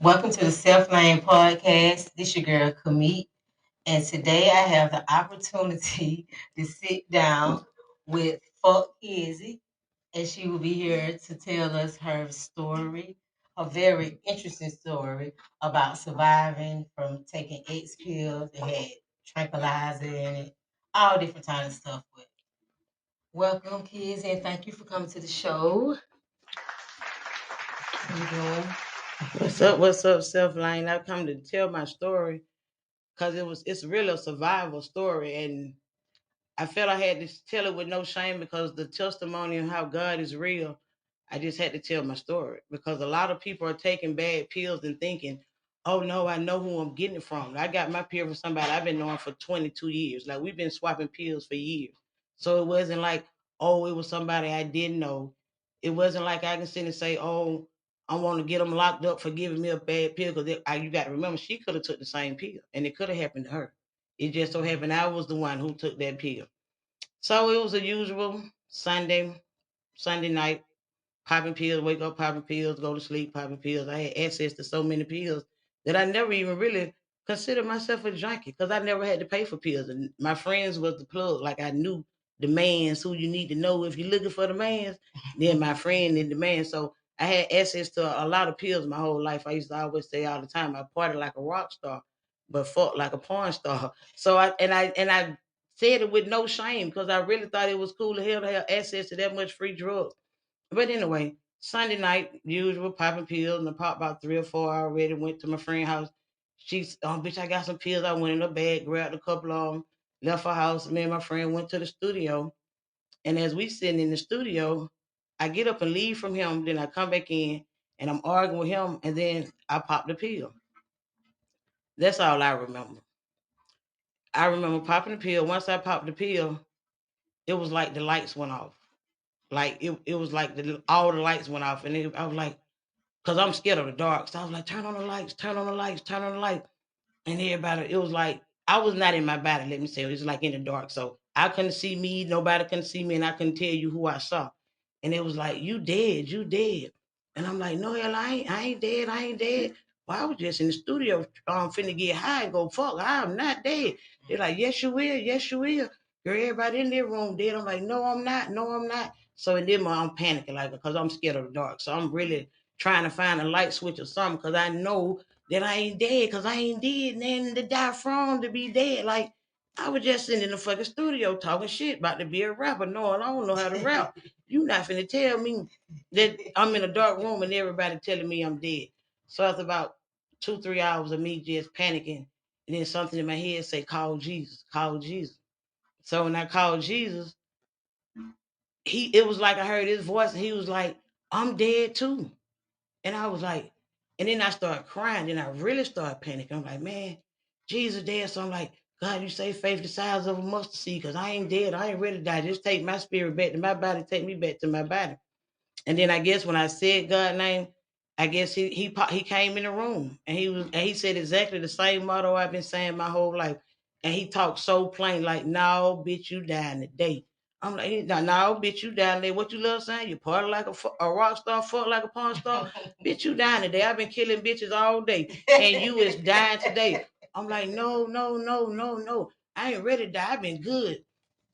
Welcome to the Self Lane Podcast. This your girl Kamit, and today I have the opportunity to sit down with Kizzy, and she will be here to tell us her story, a very interesting story about surviving from taking X pills that had tranquilizer in it, all different kind of stuff. But welcome, Kizzy, and thank you for coming to the show. How you doing? What's up? What's up, Self Lane? I've come to tell my story because it's really a survival story, and I felt I had to tell it with no shame because the testimony of how God is real. I just had to tell my story because a lot of people are taking bad pills and thinking, "Oh no, I know who I'm getting it from." I got my pill from somebody I've been knowing for 22 years. Like we've been swapping pills for years, so it wasn't like, oh, it was somebody I didn't know. It wasn't like I can sit and say, "Oh, I want to get them locked up for giving me a bad pill." Because you got to remember, she could have took the same pill, and it could have happened to her. It just so happened I was the one who took that pill. So it was a usual Sunday night, popping pills, wake up popping pills, go to sleep popping pills. I had access to so many pills that I never even really considered myself a junkie because I never had to pay for pills. And my friends was the plug. Like I knew the mans who you need to know if you're looking for the mans, then my friend in the man. So I had access to a lot of pills my whole life. I used to always say all the time, I partied like a rock star, but fought like a porn star. So I said it with no shame because I really thought it was cool to hell to have access to that much free drugs. But anyway, Sunday night, usual popping pills, and I popped about 3 or 4 already. Went to my friend's house. She's, oh, bitch, I got some pills. I went in her bag, grabbed a couple of them, left her house. Me and my friend went to the studio. And as we sitting in the studio, I get up and leave from him. Then I come back in and I'm arguing with him. And then I pop the pill. That's all I remember. I remember popping the pill. Once I popped the pill, it was like the lights went off. Like it was like all the lights went off. And I was like, because I'm scared of the dark. So I was like, turn on the lights, turn on the lights, turn on the light. And everybody, it was like, I was not in my body, let me say. It was like in the dark. So I couldn't see me, nobody couldn't see me, and I couldn't tell you who I saw. And it was like, you dead, you dead. And I'm like, no, hell, I ain't dead, I ain't dead. Well, I was just in the studio finna get high and go, fuck, I'm not dead. They're like, yes, you will, yes, you will. Girl, everybody in their room dead. I'm like, no, I'm not, no, I'm not. So in them, I'm panicking, like, because I'm scared of the dark. So I'm really trying to find a light switch or something, because I know that I ain't dead, because I ain't dead, and to die from to be dead. Like, I was just sitting in the fucking studio talking shit about to be a rapper, knowing I don't know how to rap. You not finna tell me that I'm in a dark room and everybody telling me I'm dead. So after about 2, 3 hours of me just panicking, and then something in my head say, call Jesus, call Jesus. So when I called Jesus, it was like I heard his voice and he was like, I'm dead too. And I was like, and then I started crying. Then I really started panicking. I'm like, man, Jesus dead. So I'm like, God, you say faith the size of a mustard seed, because I ain't dead. I ain't ready to die. Just take my spirit back to my body. Take me back to my body. And then I guess when I said God's name, I guess he came in the room and he said exactly the same motto I've been saying my whole life. And he talked so plain, like, no, bitch, you dying today. I'm like, no, bitch, you dying today. What you love saying? You party like a rock star, fuck like a porn star. Bitch, you dying today. I've been killing bitches all day. And you is dying today. I'm like, no, no, no, no, no. I ain't ready to die. I've been good.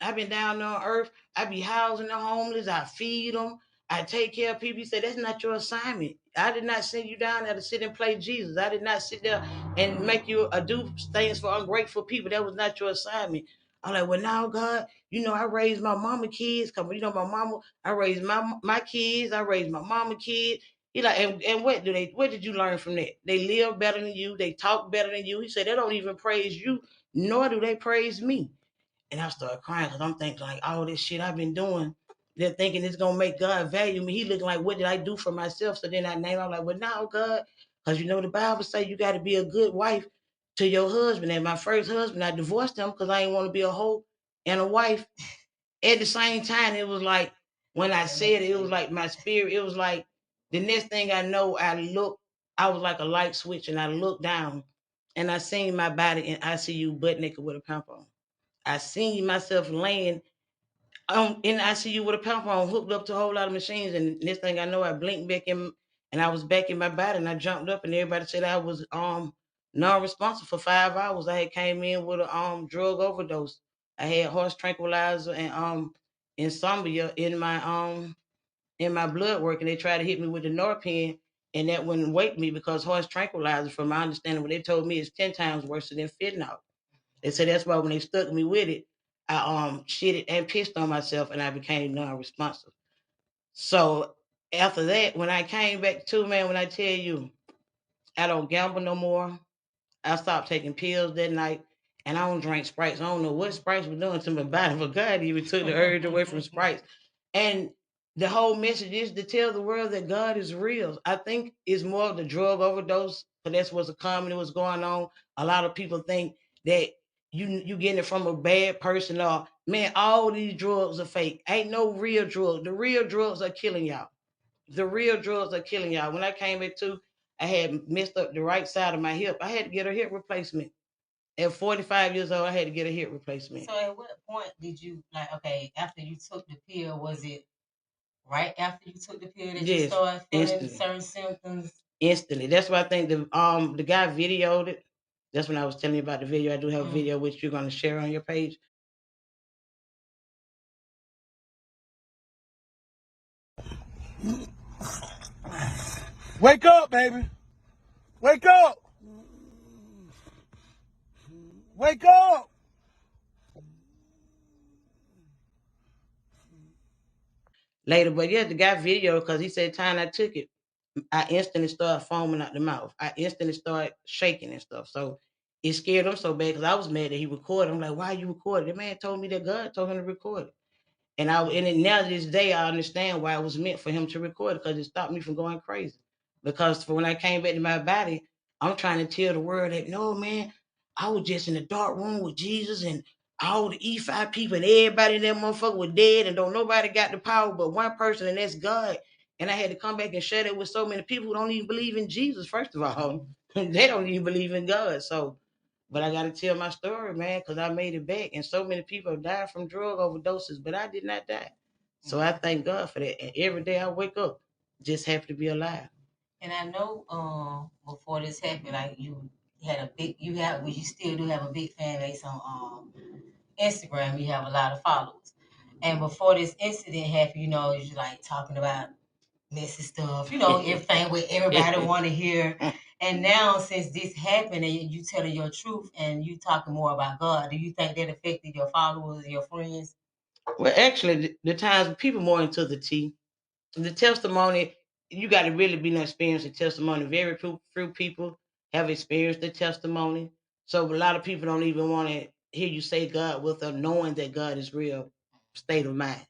I've been down on earth. I be housing the homeless. I feed them. I take care of people. He said, that's not your assignment. I did not send you down there to sit and play Jesus. I did not sit there and make you do things for ungrateful people. That was not your assignment. I'm like, well, now, God, I raised my mama kids. Cause my mama, I raised my kids. I raised my mama kids. He like, and what did you learn from that? They live better than you. They talk better than you. He said, they don't even praise you, nor do they praise me. And I started crying because I'm thinking like all this shit I've been doing. They're thinking it's gonna make God value me. He looking like, what did I do for myself? So then I name, I'm like, well, now God, because the Bible say you got to be a good wife to your husband. And my first husband, I divorced him because I didn't want to be a hoe and a wife. At the same time, it was like when I said it, it was like my spirit. It was like the next thing I know, I was like a light switch, and I looked down, and I seen my body in ICU butt naked with a pamper on. I seen myself laying in ICU with a pump on, hooked up to a whole lot of machines, and next thing I know, I blinked back in. and I was back in my body, and I jumped up, and everybody said I was non-responsive for 5 hours. I had came in with a drug overdose. I had horse tranquilizer and insomnia in my blood work, and they tried to hit me with the Norpin, and that wouldn't wake me because horse tranquilizer, from my understanding, what they told me is 10 times worse than fentanyl. They said that's why when they stuck me with it, I shitted and pissed on myself, and I became non-responsive. So after that, when I came back to, man, when I tell you I don't gamble no more, I stopped taking pills that night, and I don't drink Sprites. I don't know what Sprites were doing to my body, but God even took the urge away from Sprites. And the whole message is to tell the world that God is real. I think it's more of the drug overdose, because that's what's common, what's going on. A lot of people think that you getting it from a bad person, or man, all these drugs are fake. Ain't no real drugs. The real drugs are killing y'all. The real drugs are killing y'all. When I came into, I had messed up the right side of my hip. I had to get a hip replacement. At 45 years old, I had to get a hip replacement. So at what point did you like? Okay, after you took the pill, was it right after you took the pill that you Yes, started feeling instantly. certain symptoms? Instantly. That's why I think the guy videoed it. That's when I was telling you about the video. I do have a Mm. video which you're gonna share on your page. Wake up, baby. Wake up. Wake up. Later, but yeah, the guy videoed because he said time I took it, I instantly started foaming out the mouth. I instantly started shaking and stuff. So it scared him so bad because I was mad that he recorded. I'm like, why you recording? The man told me that God told him to record it. And now to this day I understand why it was meant for him to record it, because it stopped me from going crazy. Because for when I came back to my body, I'm trying to tell the world that no, man, I was just in a dark room with Jesus, and all the E5 people and everybody in that motherfucker was dead, and don't nobody got the power but one person, and that's God. And I had to come back and share that with so many people who don't even believe in Jesus. First of all, they don't even believe in God. So, but I got to tell my story, man, because I made it back. And so many people have died from drug overdoses, but I did not die. So I thank God for that. And every day I wake up, just happy to be alive. And I know before this happened, like you had a big, well, you still do have a big fan base on Instagram. You have a lot of followers. And before this incident happened, you're like talking about messy stuff, everything what everybody want to hear. And now since this happened and you telling your truth and you talking more about God, do you think that affected your followers, your friends? Well, actually, the times when people more into the tea, the testimony, you got to really be an experienced in testimony. Very few people have experienced the testimony. So a lot of people don't even want to hear you say God with a knowing that God is real state of mind.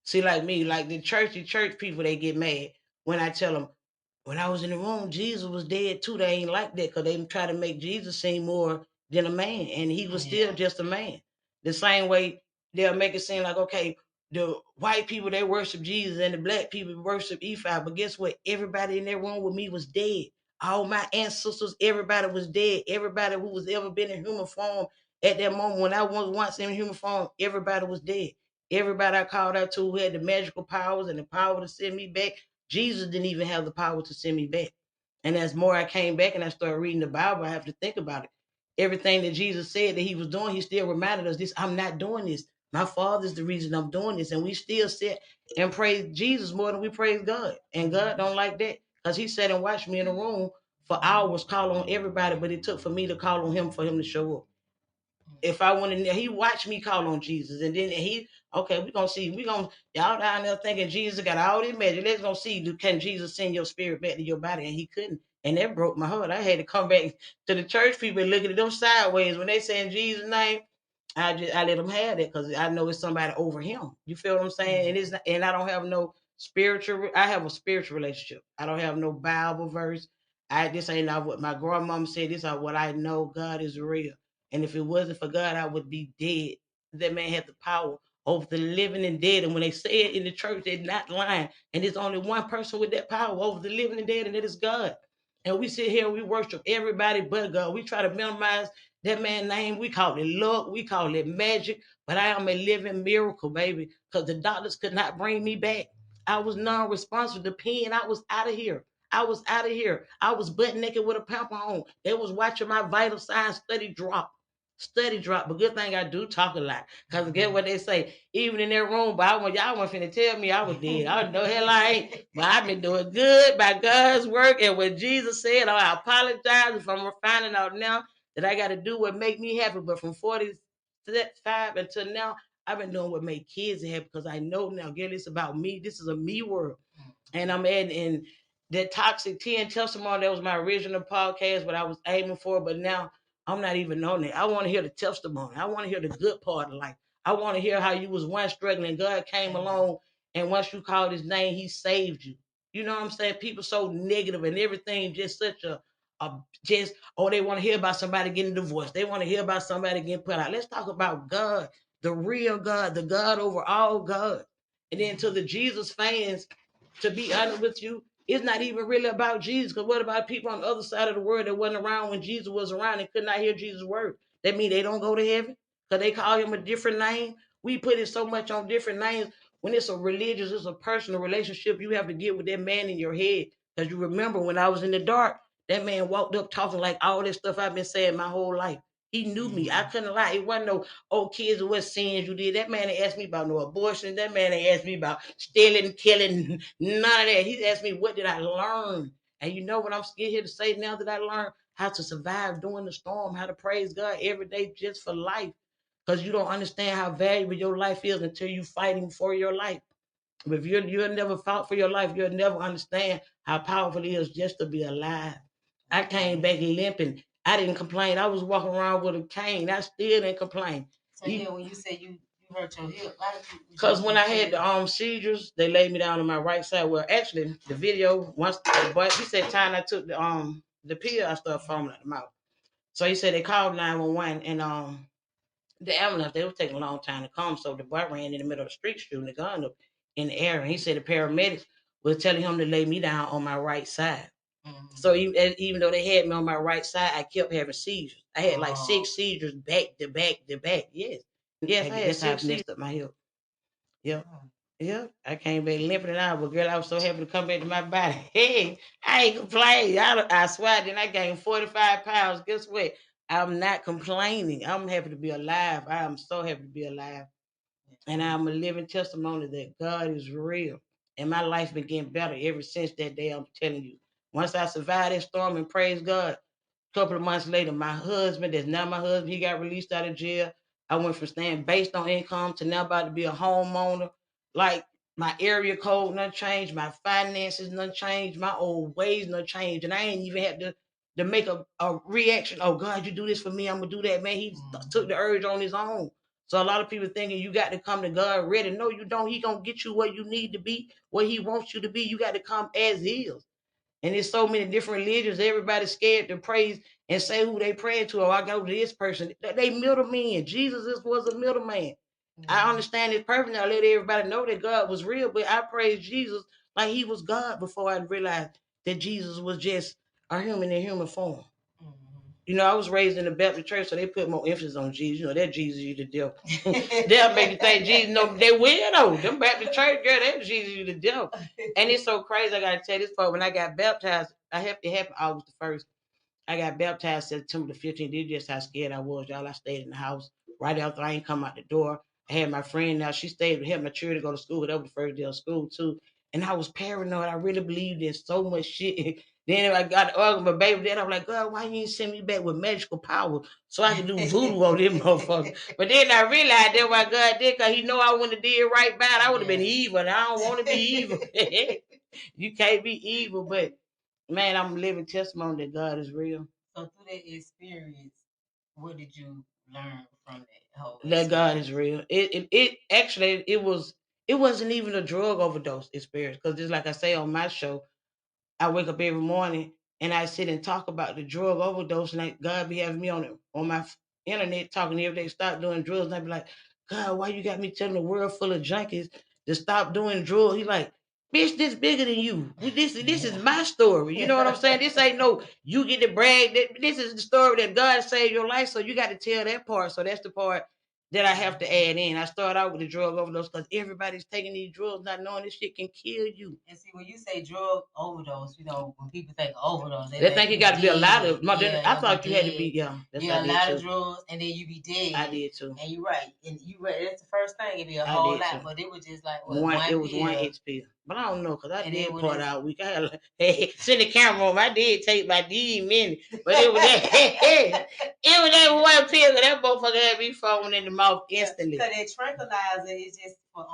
See, like me, like the church people, they get mad when I tell them, when I was in the room, Jesus was dead too. They ain't like that because they try to make Jesus seem more than a man, and he was still just a man. The same way they'll make it seem like, okay, the white people they worship Jesus and the black people worship E5, but guess what? Everybody in that room with me was dead. All my ancestors, everybody was dead. Everybody who was ever been in human form at that moment when I was once in human form, everybody was dead. Everybody I called out to who had the magical powers and the power to send me back, Jesus didn't even have the power to send me back. And as more I came back and I started reading the Bible, I have to think about it. Everything that Jesus said that he was doing, he still reminded us this. I'm not doing this. My Father's the reason I'm doing this. And we still sit and praise Jesus more than we praise God. And God don't like that. Because he sat and watched me in a room for hours, call on everybody, but it took for me to call on him for him to show up. If I went in there, he watched me call on Jesus. And then okay, we're gonna see. Y'all down there thinking Jesus got all this magic. Let's go see, can Jesus send your spirit back to your body? And he couldn't. And that broke my heart. I had to come back to the church people and look at them sideways when they say in Jesus' name. I let them have that because I know it's somebody over him. You feel what I'm saying? And and I don't have no spiritual. I have a spiritual relationship. I don't have no Bible verse. This ain't not what my grandmama said. This is what I know. God is real. And if it wasn't for God, I would be dead. That man had the power over the living and dead. And when they say it in the church, they're not lying. And there's only one person with that power over the living and dead, and it is God. And we sit here and we worship everybody but God. We try to minimize that man's name. We call it luck. We call it magic. But I am a living miracle, baby, because the doctors could not bring me back. I was non-responsive. The pen, I was out of here. I was out of here. I was butt naked with a pamper on. They was watching my vital signs study drop. Study drop. But good thing I do talk a lot. Because get what they say. Even in their room, but y'all weren't finna tell me I was dead. I know hell I ain't. But I've been doing good by God's work. And what Jesus said, I apologize if I'm finding out now that I got to do what make me happy. But from 45 until now, I've been doing what make kids happy because I know now, girl, it's about me. This is a me world. And I'm adding in that Toxic 10 testimony. That was my original podcast, what I was aiming for. But now I'm not even on it. I want to hear the testimony. I want to hear the good part of life. I want to hear how you was once struggling. God came along, and once you called his name, he saved you. You know what I'm saying? People so negative and everything just such a just, oh, they want to hear about somebody getting divorced. They want to hear about somebody getting put out. Let's talk about God, the real God, the God over all God. And then to the Jesus fans, to be honest with you, it's not even really about Jesus. Because what about people on the other side of the world that wasn't around when Jesus was around and could not hear Jesus' word? That means they don't go to heaven because they call him a different name. We put it so much on different names. When it's a religious, it's a personal relationship, you have to get with that man in your head. Because you remember when I was in the dark, that man walked up talking like all this stuff I've been saying my whole life. He knew me. I couldn't lie. It wasn't no, oh, kids, what sins you did. That man ain't asked me about no abortion. That man ain't asked me about stealing, killing, none of that. He asked me, what did I learn? And you know what I'm scared here to say now that I learned? How to survive during the storm, how to praise God every day just for life. Because you don't understand how valuable your life is until you fighting for your life. But if you'll never fought for your life, you'll never understand how powerful it is just to be alive. I came back limping. I didn't complain. I was walking around with a cane. I still didn't complain. So yeah, when you say you hurt your hip, why did you? Because when I had the seizures, they laid me down on my right side. Well, actually, the video once the boy he said time I took the pill, I started foaming at the mouth. So he said they called 911 and the ambulance, they was taking a long time to come. So the boy ran in the middle of the street shooting the gun up in the air. And he said the paramedics was telling him to lay me down on my right side. Mm-hmm. So even though they had me on my right side, I kept having seizures. I had like 6 seizures back to back to back. Yes. Yes, I had 6 seizures up my hip. Yep. Yep. I came back limping out, but girl, I was so happy to come back to my body. Hey, I ain't complaining. I swear, then I gained 45 pounds. Guess what? I'm not complaining. I'm happy to be alive. I am so happy to be alive. And I'm a living testimony that God is real. And my life been getting better ever since that day, I'm telling you. Once I survived that storm and praise God, a couple of months later, my husband, that's not my husband, he got released out of jail. I went from staying based on income to now about to be a homeowner. Like my area code none changed, my finances none changed, my old ways none changed. And I ain't even had to make a reaction. Oh God, you do this for me, I'm gonna do that. Man, he took the urge on his own. So a lot of people thinking you got to come to God ready. No, you don't. He gonna get you where you need to be, where he wants you to be. You got to come as is. And there's so many different religions. Everybody's scared to praise and say who they pray to. Oh, I go to this person. They middlemen. Jesus was a middleman. Mm-hmm. I understand this perfectly. I let everybody know that God was real, but I praise Jesus like he was God before I realized that Jesus was just a human in human form. You know, I was raised in the Baptist church, so they put more emphasis on Jesus. You know, that Jesus you the devil. They'll make you think Jesus, no, they will though. Them Baptist church, girl, that Jesus you the devil. And it's so crazy. I gotta tell this part. When I got baptized, it happened August the 1st. I got baptized September the 15th. This is just how scared I was, y'all. I stayed in the house right after I ain't come out the door. I had my friend now. She stayed to help my children go to school. That was the first day of school too. And I was paranoid. I really believed in so much shit. Then I got arguing with my baby dad. I'm like, God, why you ain't send me back with magical power so I can do voodoo on them motherfuckers? But then I realized that what God did, because he know I wouldn't have did right by it. I would have been evil. And I don't want to be evil. You can't be evil, but man, I'm a living testimony that God is real. So through that experience, what did you learn from that whole That God is real. It actually it wasn't even a drug overdose experience, because just like I say on my show, I wake up every morning and I sit and talk about the drug overdose, and God be having me on my internet talking every day, stop doing drugs, and I be like, God, why you got me telling the world full of junkies to stop doing drugs? He like, bitch, this bigger than you. This is my story. You know what I'm saying? This ain't no you get to brag. This is the story that God saved your life, so you got to tell that part. So that's the part that I have to add in. I started out with the drug overdose because everybody's taking these drugs not knowing this shit can kill you. And see, when you say drug overdose, when people think overdose, they think it got to be a lot of. I thought you had to be. Yeah, a lot of drugs, and then you be dead. I did too. And you're right. And you right. That's the first thing. It'd be a whole lot, too. But it was just like what, one. It was pill. one pill. But I don't know because I did part out week. I had like, sit in the camera room. I did take my D minute, but it was that. It was that one pill that motherfucker had me foaming in the mouth instantly. Because that tranquilizer is just for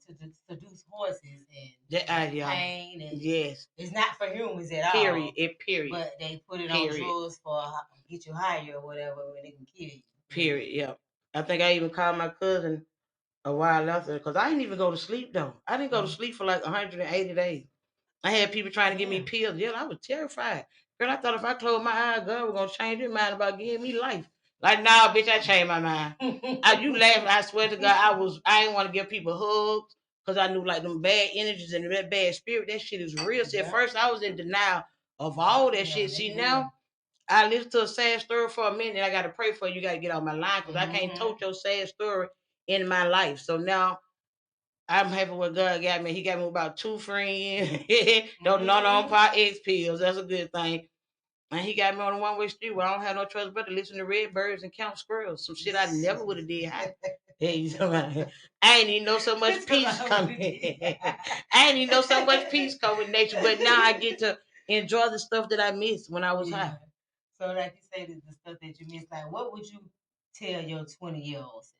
to seduce horses and pain and yes, it's not for humans at all. Period. But they put it on drugs for get you higher or whatever when they can kill you. Period. Yeah. I think I even called my cousin a while after because I didn't even go to sleep though. I didn't go to sleep for like 180 days. I had people trying to give me pills. Yeah, I was terrified. Girl, I thought if I closed my eyes, God was gonna change your mind about giving me life. Like, nah, bitch, I changed my mind. You laugh, I swear to God, I didn't want to give people hugs because I knew like them bad energies and that bad spirit. That shit is real. See, at first I was in denial of all that shit. See, now I listened to a sad story for a minute. I got to pray for you. You got to get off my line because I can't tote your sad story in my life. So now I'm happy what God got me. He got me about 2 friends. Don't none on pot X pills. That's a good thing. And he got me on a one-way street where I don't have no choice but to listen to red birds and count squirrels. Some shit I never would have did. I ain't even know so much peace coming. I ain't even know so much peace come with nature. But now I get to enjoy the stuff that I missed when I was high. So like you say, the stuff that you missed, like what would you tell your 20-year-old self?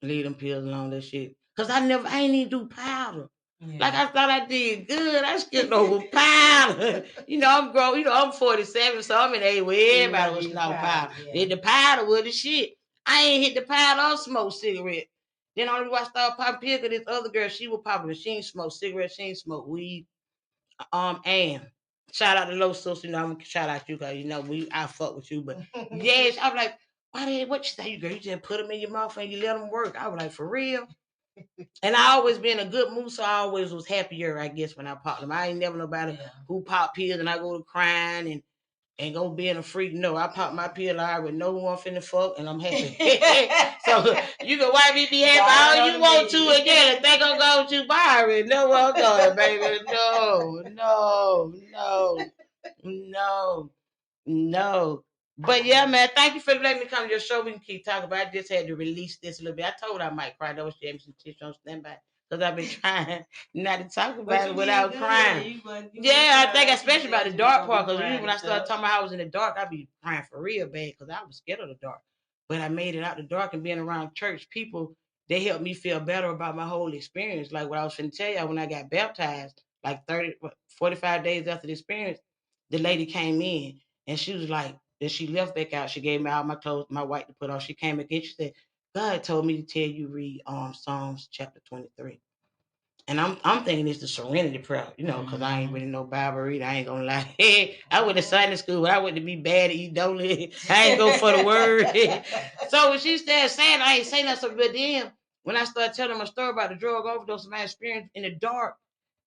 Leave them pills alone, that shit. Cause I ain't even do powder. Yeah. Like I thought I did good. I skipped over powder. I'm grown. I'm 47, so I'm in age where everybody was smoking powder. Yeah. The powder was the shit. I ain't hit the powder or smoke cigarette. Then only reason I started popping pills, this other girl, she was popping. She ain't smoke cigarettes. She ain't smoke weed. And shout out to Low Sister. I'm gonna shout out you because I fuck with you. But yes, I'm like, what you say, girl? You just put them in your mouth and you let them work. I was like, for real. And I always been in a good mood, so I always was happier, I guess, when I popped them. I ain't never nobody who pop pills and I go to crying and go being a freak. No, I pop my pill out with no one finna fuck and I'm happy. So you can wipe me be happy all you want to again and think I'm going to Byron. No, I'm going, baby. No. But yeah, man, thank you for letting me come to your show. We can keep talking about it. I just had to release this a little bit. I told her I might cry. That was James and Tish on standby. Because I've been trying not to talk about it without crying. I think especially about the dark part. Because when I started talking about how I was in the dark, I'd be crying for real bad because I was scared of the dark. But I made it out the dark and being around church people, they helped me feel better about my whole experience. Like what I was finna tell you, when I got baptized, like 45 days after the experience, the lady came in and she was like, then she left back out. She gave me all my clothes, my white to put on. She came again. She said, God told me to tell you read Psalms chapter 23. And I'm thinking it's the serenity prayer, because I ain't really no Bible reader. I ain't gonna lie. I went to Sunday school, but I went to be bad to eat donut. I ain't go for the word. So when she started saying, I ain't saying nothing. But then when I started telling my story about the drug overdose, my experience in the dark,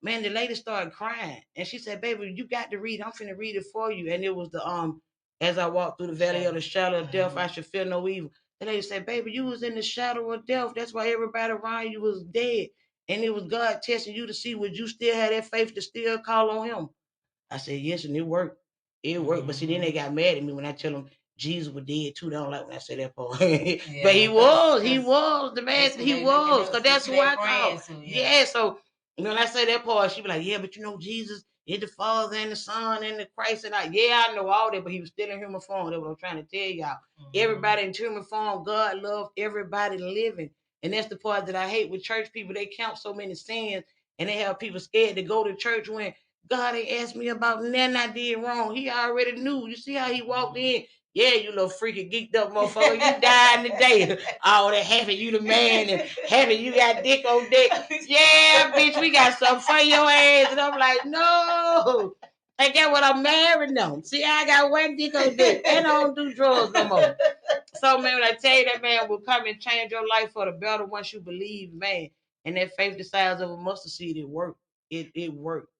man, the lady started crying. And she said, baby, you got to read. I'm finna read it for you. And it was the as I walked through the valley of the shadow of death, I should fear no evil. The lady said, baby, you was in the shadow of death. That's why everybody around you was dead. And it was God testing you to see would you still have that faith to still call on him. I said, yes, and it worked. It worked. But see, then they got mad at me when I tell them Jesus was dead too. They don't like when I say that part. But he was the man. He was. Because that's who I call. So when I say that part, she be like, yeah, but Jesus is the Father and the Son and the Christ. And I know all that, but he was still in human form. That's what I'm trying to tell y'all. Everybody in human form, God loved everybody living. And that's the part that I hate with church people. They count so many sins and they have people scared to go to church when God ain't asked me about nothing I did wrong. He already knew. You see how he walked in? Yeah, you little freaky geeked up motherfucker. You died today. All that having you the man and having you got dick on dick. Yeah, bitch, we got something for your ass. And I'm like, no. I get what I'm married now. See, I got one dick on dick and I don't do drugs no more. So, man, when I tell you that man will come and change your life for the better once you believe, man, and that faith the size of a mustard seed, it worked. It worked.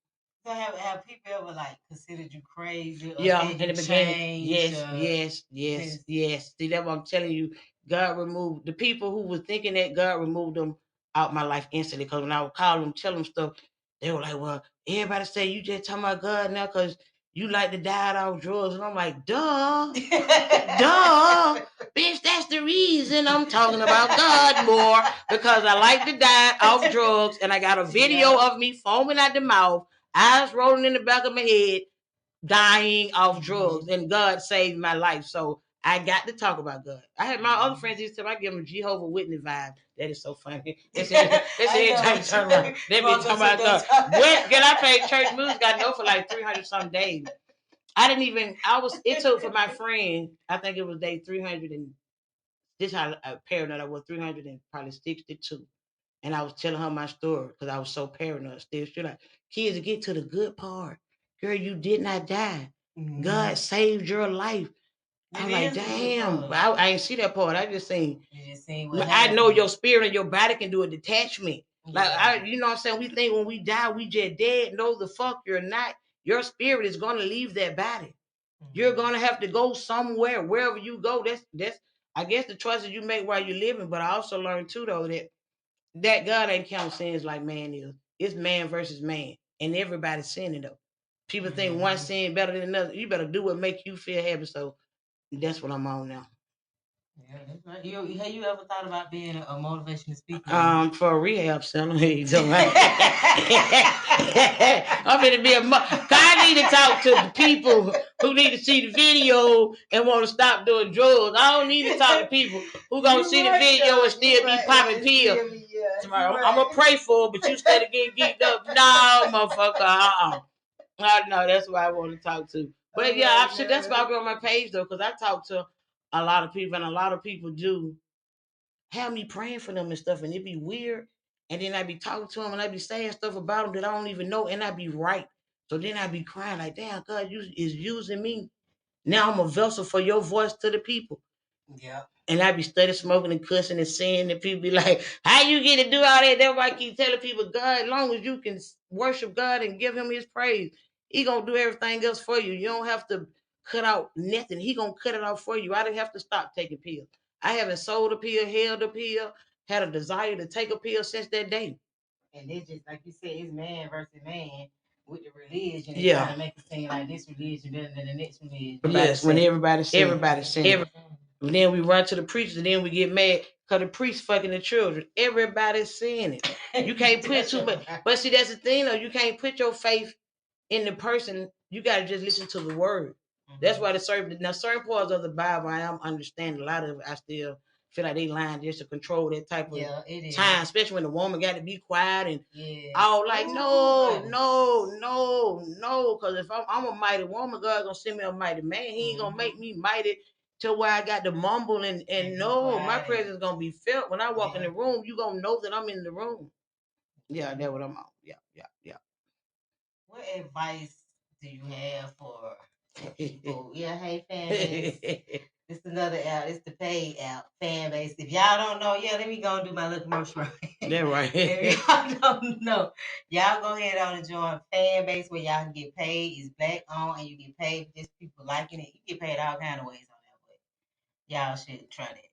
So have people ever like considered you crazy or Yeah, said in you the beginning, changed? yes. See, that's what I'm telling you. God removed the people who were thinking that God removed them out my life instantly. Because when I would call them, tell them stuff, they were like, "Well, everybody say you just talking about God now because you like to die off drugs," and I'm like, "Duh, duh, bitch, that's the reason I'm talking about God more because I like to die off drugs, and I got a video of me foaming at the mouth, eyes rolling in the back of my head." Dying off drugs, and God saved my life. So I got to talk about God. I had my other friends used to I give them Jehovah Witness vibe. That is so funny. They said every time you turn around, they be talking about God. When can I play church music? I know for like 300 some days. I didn't even. It took for my friend. I think it was day 300 and this how paranoid I was 300 and probably 62. And I was telling her my story because I was so paranoid still. She's like, "Kids, get to the good part. Girl, you did not die. God saved your life." I'm like, damn. I ain't see that part. I just seen. I know your spirit and your body can do a detachment. Like you know what I'm saying? We think when we die, we just dead. No, the fuck you're not. Your spirit is gonna leave that body. You're gonna have to go somewhere, wherever you go. That's I guess the choices you make while you're living. But I also learned too though that God ain't count sins like man is. It's man versus man, and everybody's sinning though. People think one sin better than another. You better do what make you feel happy. So that's what I'm on now. Yeah, that's right. Have you ever thought about being a motivational speaker? For a rehab center. I'm gonna be I need to talk to the people who need to see the video and want to stop doing drugs. I don't need to talk to people who gonna see the video and still be popping pills. I'm gonna pray for it, but you instead of getting geeked up, no, motherfucker. No, that's why I want to talk to. But yeah, that's why I be on my page though, because I talk to a lot of people, and a lot of people do have me praying for them and stuff, and it be weird. And then I be talking to them, and I be saying stuff about them that I don't even know, and I be right. So then I be crying like, "Damn, God is using me. Now I'm a vessel for your voice to the people." Yeah. And I be study smoking and cussing and saying, and people be like, "How you get to do all that?" That's why I keep telling people, God, as long as you can worship God and give him his praise, he gonna do everything else for you. You don't have to cut out nothing. He gonna cut it out for you. I didn't have to stop taking pills. I haven't sold a pill, held a pill, had a desire to take a pill since that day. And it's just like you said, it's man versus man with the religion. They trying to make it seem like this religion better than the next religion. Yes, when everybody's saying. And then we run to the preachers, and then we get mad because the priest fucking the children. Everybody's saying it. You can't put too much. But see, that's the thing, though. You can't put your faith in the person. You got to just listen to the word. That's why certain parts of the Bible I am understanding. A lot of it, I still feel like they lying just to control that type of time, especially when the woman got to be quiet and all like, no. Because if I'm a mighty woman, God gonna send me a mighty man. He ain't gonna make me mighty to where I got to mumble and no, my presence gonna be felt. When I walk in the room, you gonna know that I'm in the room. Yeah, that's what I'm on. Yeah. What advice do you have for people? Yeah, hey, fan base. This is another app. It's the paid app, fan base. If y'all don't know, let me go and do my little commercial. Right. Right. If y'all don't know, y'all go ahead on and join fan base where y'all can get paid. It's black on, and you get paid for just people liking it. You get paid all kind of ways on that, but y'all should try that.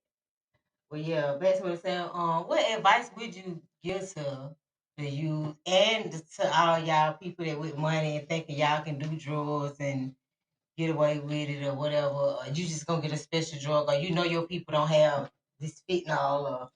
Well, yeah, basically saying, what advice would you give to the youth and to all y'all people that with money and thinking y'all can do drugs and get away with it or whatever? Or you just gonna get a special drug, or your people don't have this fentanyl or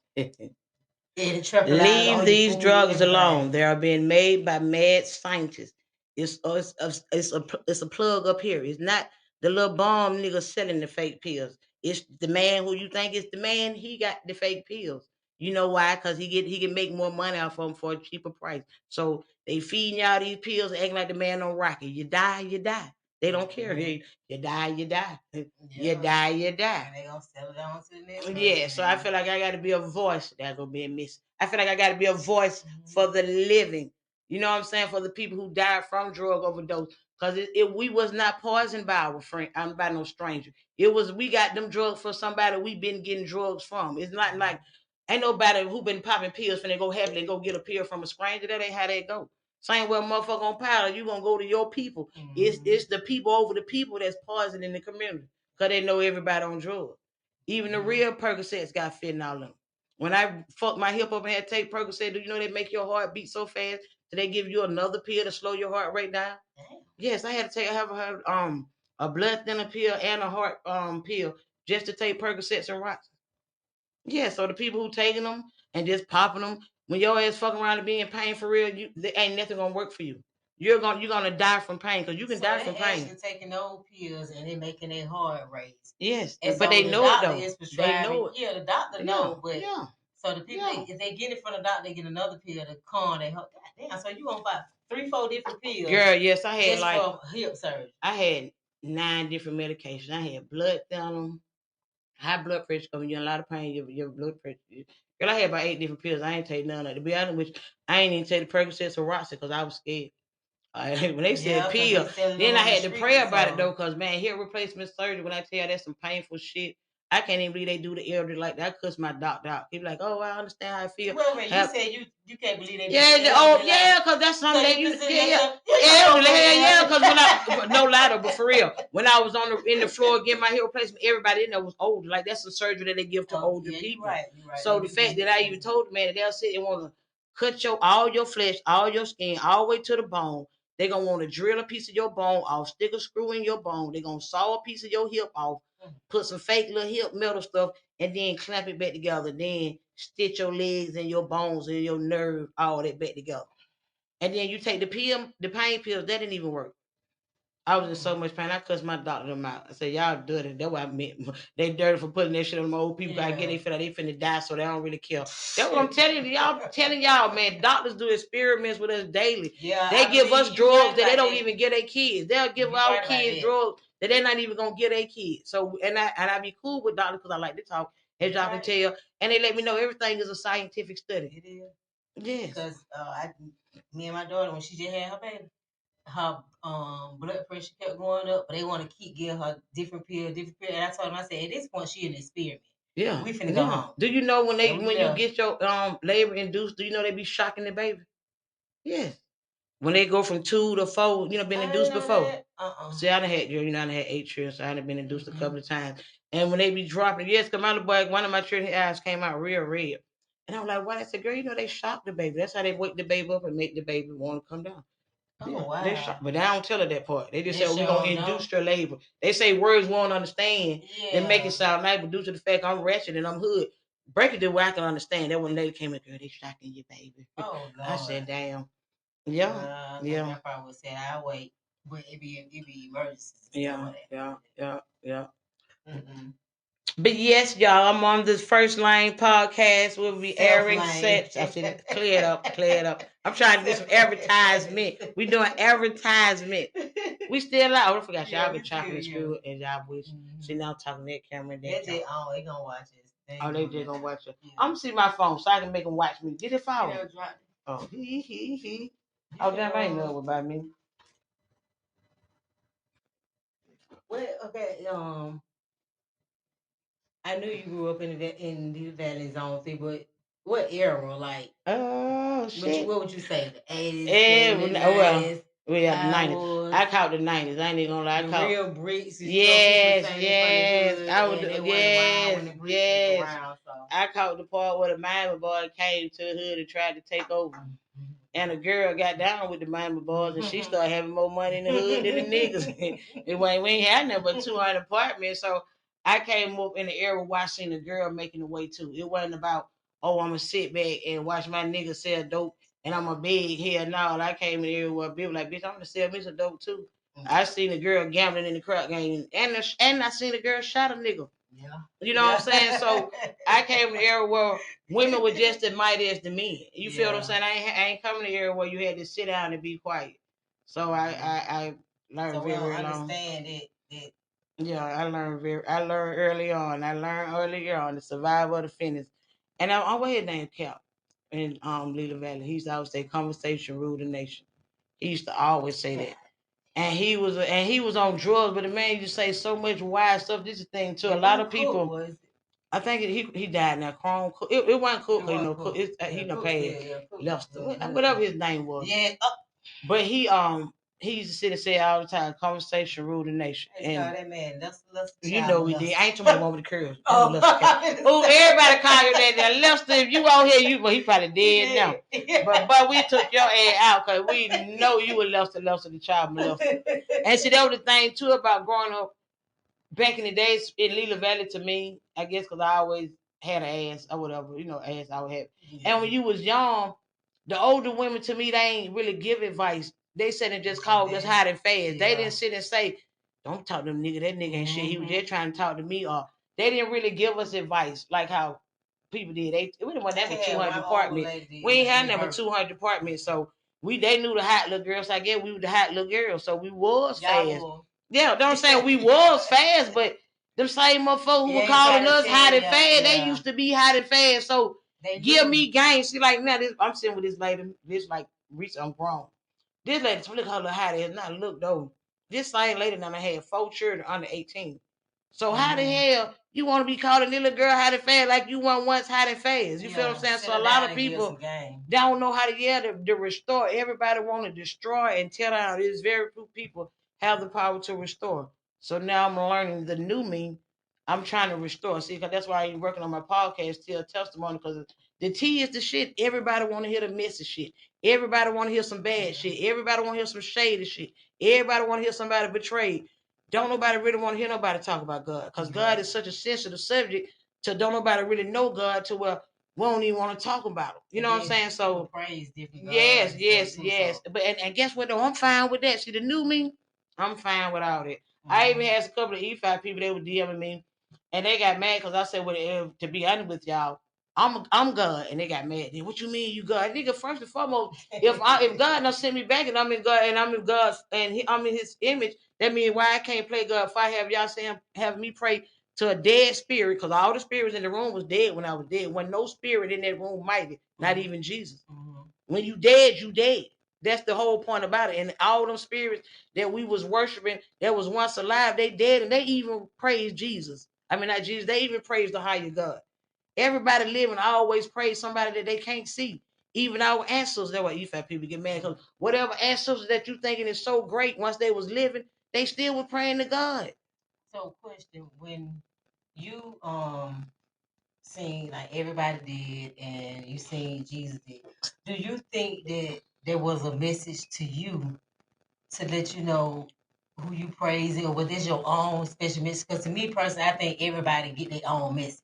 leave these drugs alone. They are being made by mad scientists. It's a plug up here. It's not the little bomb nigga selling the fake pills. It's the man who you think is the man. He got the fake pills. You know why? Because he can make more money off of them for a cheaper price. So they feeding y'all these pills, acting like the man on rocket. You die, you die. They don't care. You die, you die. You die, you die. And they gonna sell it on to the next one. Yeah, so I feel like I gotta be a voice. That's gonna be a miss. I feel like I gotta be a voice for the living. You know what I'm saying? For the people who died from drug overdose. Because we was not poisoned by our friend, by no stranger. It was we got them drugs for somebody we been getting drugs from. It's not like ain't nobody who been popping pills when they go happily and go get a pill from a stranger. That ain't how they go. Same way a motherfucker on powder, you gonna go to your people. It's the people over the people that's poisoning the community because they know everybody on drugs. Even the real Percocets got fentanyl in them. When I fucked my hip up and had to take Percocet, do you know they make your heart beat so fast that they give you another pill to slow your heart rate down? Damn. Yes, I had to have a blood thinner pill and a heart pill just to take Percocets and rocks. Yeah, so the people who taking them and just popping them, when your ass fucking around and be in pain for real, there ain't nothing gonna work for you. You're gonna die from pain because you can die from pain. Actually taking those pills and they making their heart race. Yes, and but so they the know it doctor though. is They prescribing. know it. Yeah, the doctor know, but Yeah. so the people if they get it from the doctor, they get another pill to calm their heart. God damn, so you gonna find 3-4 different pills. Girl, yes, I had just like for hip surgery. I had 9 different medications. I had blood thinner, high blood pressure, because when you're in a lot of pain, your blood pressure. Girl, I had about 8 different pills. I ain't take none of it. To be honest with you, I ain't even take the Percocets or Roxy because I was scared. When they said pill, then I had to pray about it though, because man, hip replacement surgery, when I tell you that's some painful shit, I can't even believe they do the elderly like that. I cuss my doctor out. He be like, "Oh, I understand how I feel." Well, you said you can't believe they do Yeah, the oh elderly yeah, because that's something that you elderly, yeah, because when I no ladder, but for real, when I was in the floor getting my hip replacement, everybody in there was older. Like that's a surgery that they give to older people. You're right. So the fact that I even told the man that they'll sit and want to cut all your flesh, all your skin, all the way to the bone. They're gonna want to drill a piece of your bone off, stick a screw in your bone. They're gonna saw a piece of your hip off, put some fake little hip metal stuff, and then clamp it back together. Then stitch your legs and your bones and your nerve, all that back together. And then you take the pill, the pain pills, that didn't even work. I was in so much pain. I cussed my doctor them out. I said, "Y'all dirty." That's what I meant. They dirty for putting that shit on the old people. I get they feel like they finna die, so they don't really care. That's what I'm telling you. Telling y'all, man, doctors do experiments with us daily. Yeah, they give us drugs that they don't even give their kids. They'll give our kids drugs that they're not even gonna give their kids. So I be cool with doctors because I like to talk, as y'all can tell, and they let me know everything is a scientific study. It is. Yes. Because me and my daughter, when she just had her baby, her blood pressure kept going up, but they want to keep giving her different pill. And I told them, I said, at this point, she an experiment. Yeah, we finna go home. Do you know when you get your labor induced? Do you know they be shocking the baby? Yes. When they go from 2 to 4, been induced before. See, I done had I done had 8 children, so I done been induced a couple of times. And when they be dropping, yes, because my little boy, one of my children's eyes came out real red. And I'm like, why? I said, girl, they shock the baby. That's how they wake the baby up and make the baby want to come down. Wow. But they don't tell her that part. They just say, we're going to induce your labor. They say words won't understand. They make it sound nice, but due to the fact I'm wretched and I'm hood, break it the way I can understand. That when lady came in, girl, they shocking your baby. Oh, Lord. I said, damn. Yeah. I probably would say, I'll wait. But it be emergencies. Yeah. Mm-mm. But yes, y'all, I'm on this First Lane podcast. We'll be airing sets. I said, clear it up. I'm trying to do some advertisement. We doing advertisement. We still out. I forgot y'all been chopping the screw and y'all wish. See, now I'm talking that camera. They gonna watch it. They just gonna watch it. I'm gonna see my phone so I can make them watch me. Did it fall? Oh, he. Oh, damn, I ain't know about me. Well, okay, I knew you grew up in the Valley Zone thing, but what era? Like, oh shit, what would you say? The 80s, the 90s? Well, yeah, the 90s. I caught the 90s. I ain't even gonna lie. I caught real bricks. Yes. I would do. Yes. Around, so. I caught the part where the Miami boy came to the hood and tried to take over. And a girl got down with the Miami boys, and she started having more money in the hood than the niggas. We ain't had nothing but 200 apartments. So I came up in the era where I seen a girl making the way too. It wasn't about, oh, I'm gonna sit back and watch my niggas sell dope and I'm a big here. No, I came in the era where people like, bitch, I'm gonna sell me some dope too. I seen a girl gambling in the crack game, and I seen a girl shot a nigga. Yeah. You know what I'm saying? So I came in the era where women were just as mighty as the men. You feel what I'm saying? I ain't coming to the era where you had to sit down and be quiet. So I learned very long. Understand it. Yeah, I learned early on. I learned early on the survival of the fittest. And I always had named Cap in Lila Valley. He used to always say conversation rule the nation. He used to always say that. And he was on drugs, but the man used to say so much wise stuff. This is the thing too. A lot of people. I think he died now. Chrome Cook. It wasn't Cook. He no paid Lester. Whatever his name was. Yeah. But he used to sit and say all the time, conversation rule the nation. And that man, that's you know we did. I ain't talking about the one with the curls. Oh, everybody call you that. Lester, if you out here, well, he probably dead now. But we took your ass out because we know you were Lester the child molester. And see, that was the thing too about growing up back in the days in Lila Valley. To me, I guess because I always had an ass or whatever, ass I would have. Yeah. And when you was young, the older women to me, they ain't really give advice. They said and just called us hot and fast. Yeah. They didn't sit and say, "Don't talk to them nigga. That nigga ain't shit. He was just trying to talk to me." Or they didn't really give us advice like how people did. We didn't want that 200 apartment. We ain't had number 200 apartment, so they knew the hot little girls. I guess we were the hot little girls, so we was fast. Yeah, don't say we was fast, but them same motherfuckers who were calling us hot and fast, they used to be hot and fast. So give me game. See, like now, I'm sitting with this lady. This like I'm grown. This lady, look how hot it is. Now look though, this same lady now had 4 children under 18. So how the hell you want to be called a little girl hot and fast like you weren't once hot and fast? You feel what I'm saying? So a lot of people don't know how to restore. Everybody want to destroy and tear down. There's very few people have the power to restore. So now I'm learning the new me. I'm trying to restore. See, because that's why I'm working on my podcast, tell testimony, because the T is the shit. Everybody want to hear the messy shit. Everybody want to hear some bad shit. Everybody want to hear some shady shit. Everybody want to hear somebody betrayed. Don't nobody really want to hear nobody talk about God, because God is such a sensitive subject to don't nobody really know God to where we don't even want to talk about him. You know what I'm saying? So praise different. Yes. But and guess what though? I'm fine with that. See the new me, I'm fine with all that. I even had a couple of E5 people they were DMing me, and they got mad because I said, "Well, to be honest with y'all, I'm God," and they got mad. Then what you mean you God, nigga? First and foremost, if God don't send me back and I'm in God and I'm in God's and I'm in His image, that means why I can't play God if I have y'all saying have me pray to a dead spirit, because all the spirits in the room was dead when I was dead. When no spirit in that room mighty, not even Jesus. When you dead, you dead. That's the whole point about it. And all them spirits that we was worshiping that was once alive, they dead, and they even praise Jesus. I mean, not Jesus. They even praise the higher God. Everybody living always praise somebody that they can't see. Even our ancestors, that's why EFAP people get mad, because whatever ancestors that you thinking is so great, once they was living, they still were praying to God. So, question: when you seen like everybody did, and you seen Jesus did, do you think that there was a message to you to let you know who you praising, or was this your own special message? Because to me personally, I think everybody get their own message.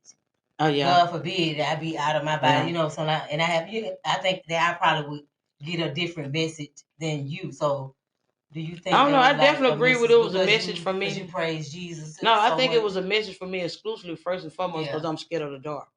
Oh yeah. God forbid that I be out of my body, so like, and I think that I probably would get a different message than you. So do you think? I don't know. I definitely agree with it was a message for me. You praise Jesus. No, I think it was a message for me exclusively first and foremost because I'm scared of the dark.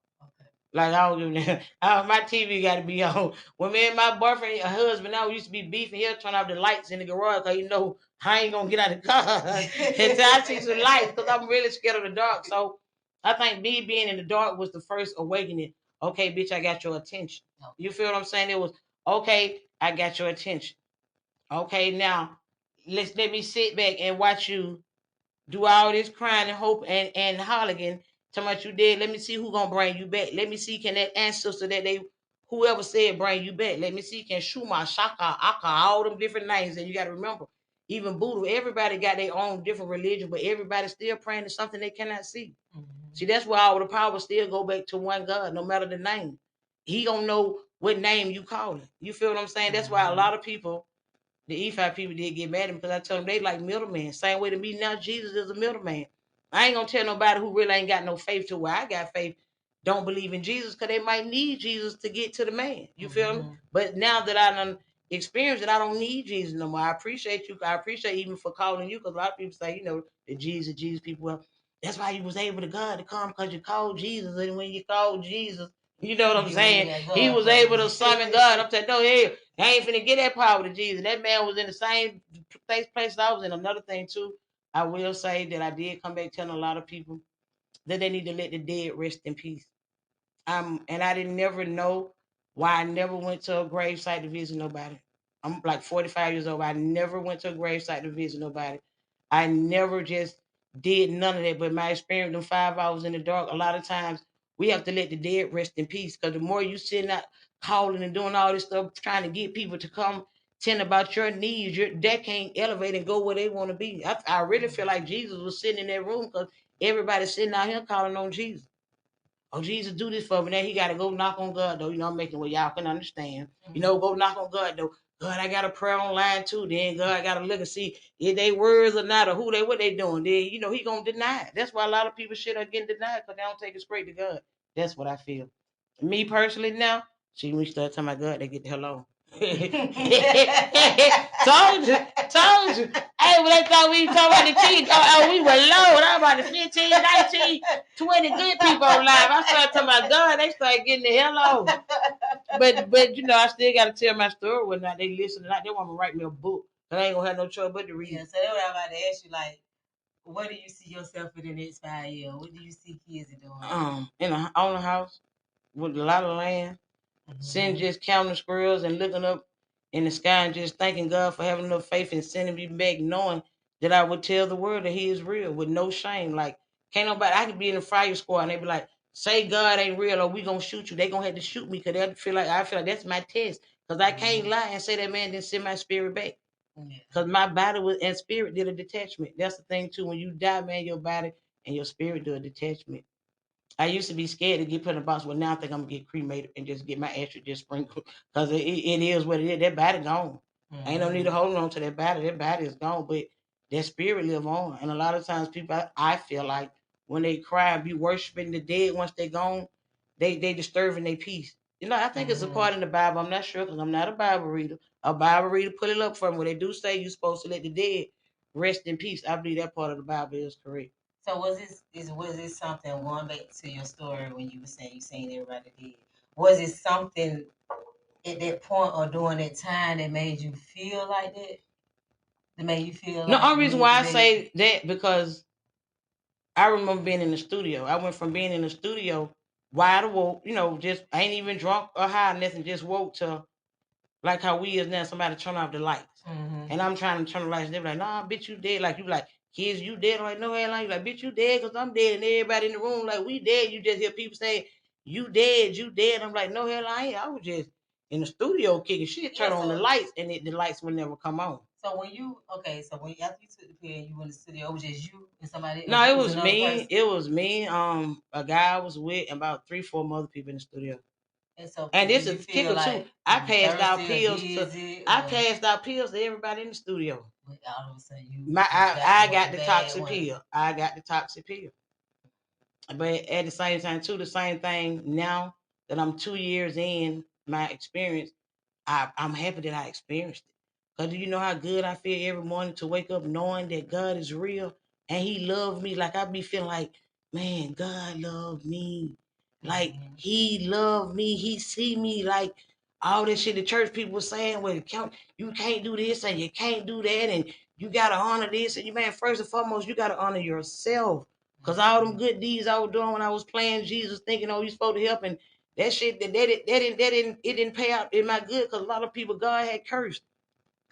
Like I don't give my TV got to be on. When me and my boyfriend, husband, now used to be beefing, he'll turn off the lights in the garage because I ain't gonna get out of the car until I see some lights because I'm really scared of the dark. So I think me being in the dark was the first awakening. Okay, bitch, I got your attention. You feel what I'm saying? It was okay. I got your attention. Okay, now let me sit back and watch you do all this crying and hope and hollering to much you did. Let me see who gonna bring you back. Let me see can that ancestor that they whoever said bring you back. Let me see can Shuma, Shaka, Aka, all them different names. And you gotta remember, even Buddha, everybody got their own different religion, but everybody still praying to something they cannot see. See, that's why all the power still go back to one God, no matter the name. He don't know what name you calling. You feel what I'm saying? That's why a lot of people the E5 people did get mad at me because I told them they like middlemen. Same way to me now, Jesus is a middleman. I ain't gonna tell nobody who really ain't got no faith to where I got faith, don't believe in Jesus, because they might need Jesus to get to the man. You feel me? But now that I done experienced it, I don't need Jesus no more. I appreciate you. I appreciate even for calling you, because a lot of people say, the Jesus people. Well, that's why you was able to God to come, because you called Jesus, and when you called Jesus, you know what I'm saying? He was able to summon God. I'm saying, no, hey, I ain't finna get that power to Jesus. That man was in the same place I was in. Another thing too, I will say that I did come back telling a lot of people that they need to let the dead rest in peace. And I didn't never know why I never went to a grave site to visit nobody. I'm like 45 years old. I never went to a grave site to visit nobody. I never just did none of that. But my experience, them 5 hours in the dark, a lot of times we have to let the dead rest in peace. Because the more you sitting out calling and doing all this stuff, trying to get people to come tend about your needs, that can't elevate and go where they want to be. I really feel like Jesus was sitting in that room because everybody's sitting out here calling on Jesus. Oh, Jesus, do this for me. Now he got to go knock on God, though. I'm making what y'all can understand. Go knock on God, though. God, I got a prayer online, too. Then God, I got to look and see if they words or not or what they doing. Then, he going to deny it. That's why a lot of people shit are getting denied because they don't take it straight to God. That's what I feel. Me personally now, see, when we start talking about God, they get the hell on. told you. Hey, when they thought we talking about the cheese, we were low. I about the 15, 19, 20 good people on live. I started talking about God, they started getting the hell on. But I still got to tell my story when not they listen. They want to write me a book. But I ain't gonna have no trouble but to read. Yeah, so that's what I'm about to ask you. Like, what do you see yourself in the next 5 years? What do you see Kizzy doing? On a house with a lot of land. Sitting just counting squirrels and looking up in the sky and just thanking God for having enough faith and sending me back, knowing that I would tell the world that He is real with no shame. Like, can't nobody, I could be in the fire squad and they be like, say God ain't real or we gonna shoot you. They gonna have to shoot me because I feel like that's my test. Because I can't lie and say that man didn't send my spirit back. Because my body and spirit did a detachment. That's the thing too. When you die, man, your body and your spirit do a detachment. I used to be scared to get put in a box. Well, now I think I'm gonna get cremated and just get my ashes just sprinkled because it is what it is. That body gone. Ain't no need to hold on to that body. That body is gone, but that spirit live on. And a lot of times, people, I feel like when they cry and be worshiping the dead once they gone, they disturbing their peace. I think it's a part in the Bible. I'm not sure because I'm not a Bible reader. A Bible reader put it up for me where they do say you're supposed to let the dead rest in peace. I believe that part of the Bible is correct. So was this something going back to your story when you were saying you seen everybody dead? Was it something at that point or during that time that made you feel like that? That made you feel No, like only reason why I say that because I remember being in the studio. I went from being in the studio wide awoke, just ain't even drunk or high, nothing, just woke to like how we is now, somebody turn off the lights. And I'm trying to turn the lights. They're like, nah, bitch, you dead. Like, you like, kids, you dead. I'm like, no, hell, you like, bitch, you dead because I'm dead. And everybody in the room, like, we dead. You just hear people say, you dead, you dead. I'm like, no, hell, I ain't. I was just in the studio kicking shit, turn on the lights, and the lights would never come on. So when you, after you took the pill and you went to the studio, it was just you and somebody else? No, it was me. Person? It was me. A guy I was with, and about 3, 4 other people in the studio. And this is kicker like too. I passed out pills to everybody in the studio. But all of a sudden I got the toxic pill. I got the toxic pill. But at the same time, too, the same thing now that I'm 2 years in my experience, I'm happy that I experienced it. Because do you know how good I feel every morning to wake up knowing that God is real and He loved me? Like I be feeling like, man, God loved me. Like He loved me. He see me like all this shit the church people were saying, well, you can't do this and you can't do that and you gotta honor this. And you man, first and foremost, you gotta honor yourself. Cause all them good deeds I was doing when I was playing Jesus, thinking, oh, you supposed to help, and that shit it didn't pay out in my good. Cause a lot of people God had cursed.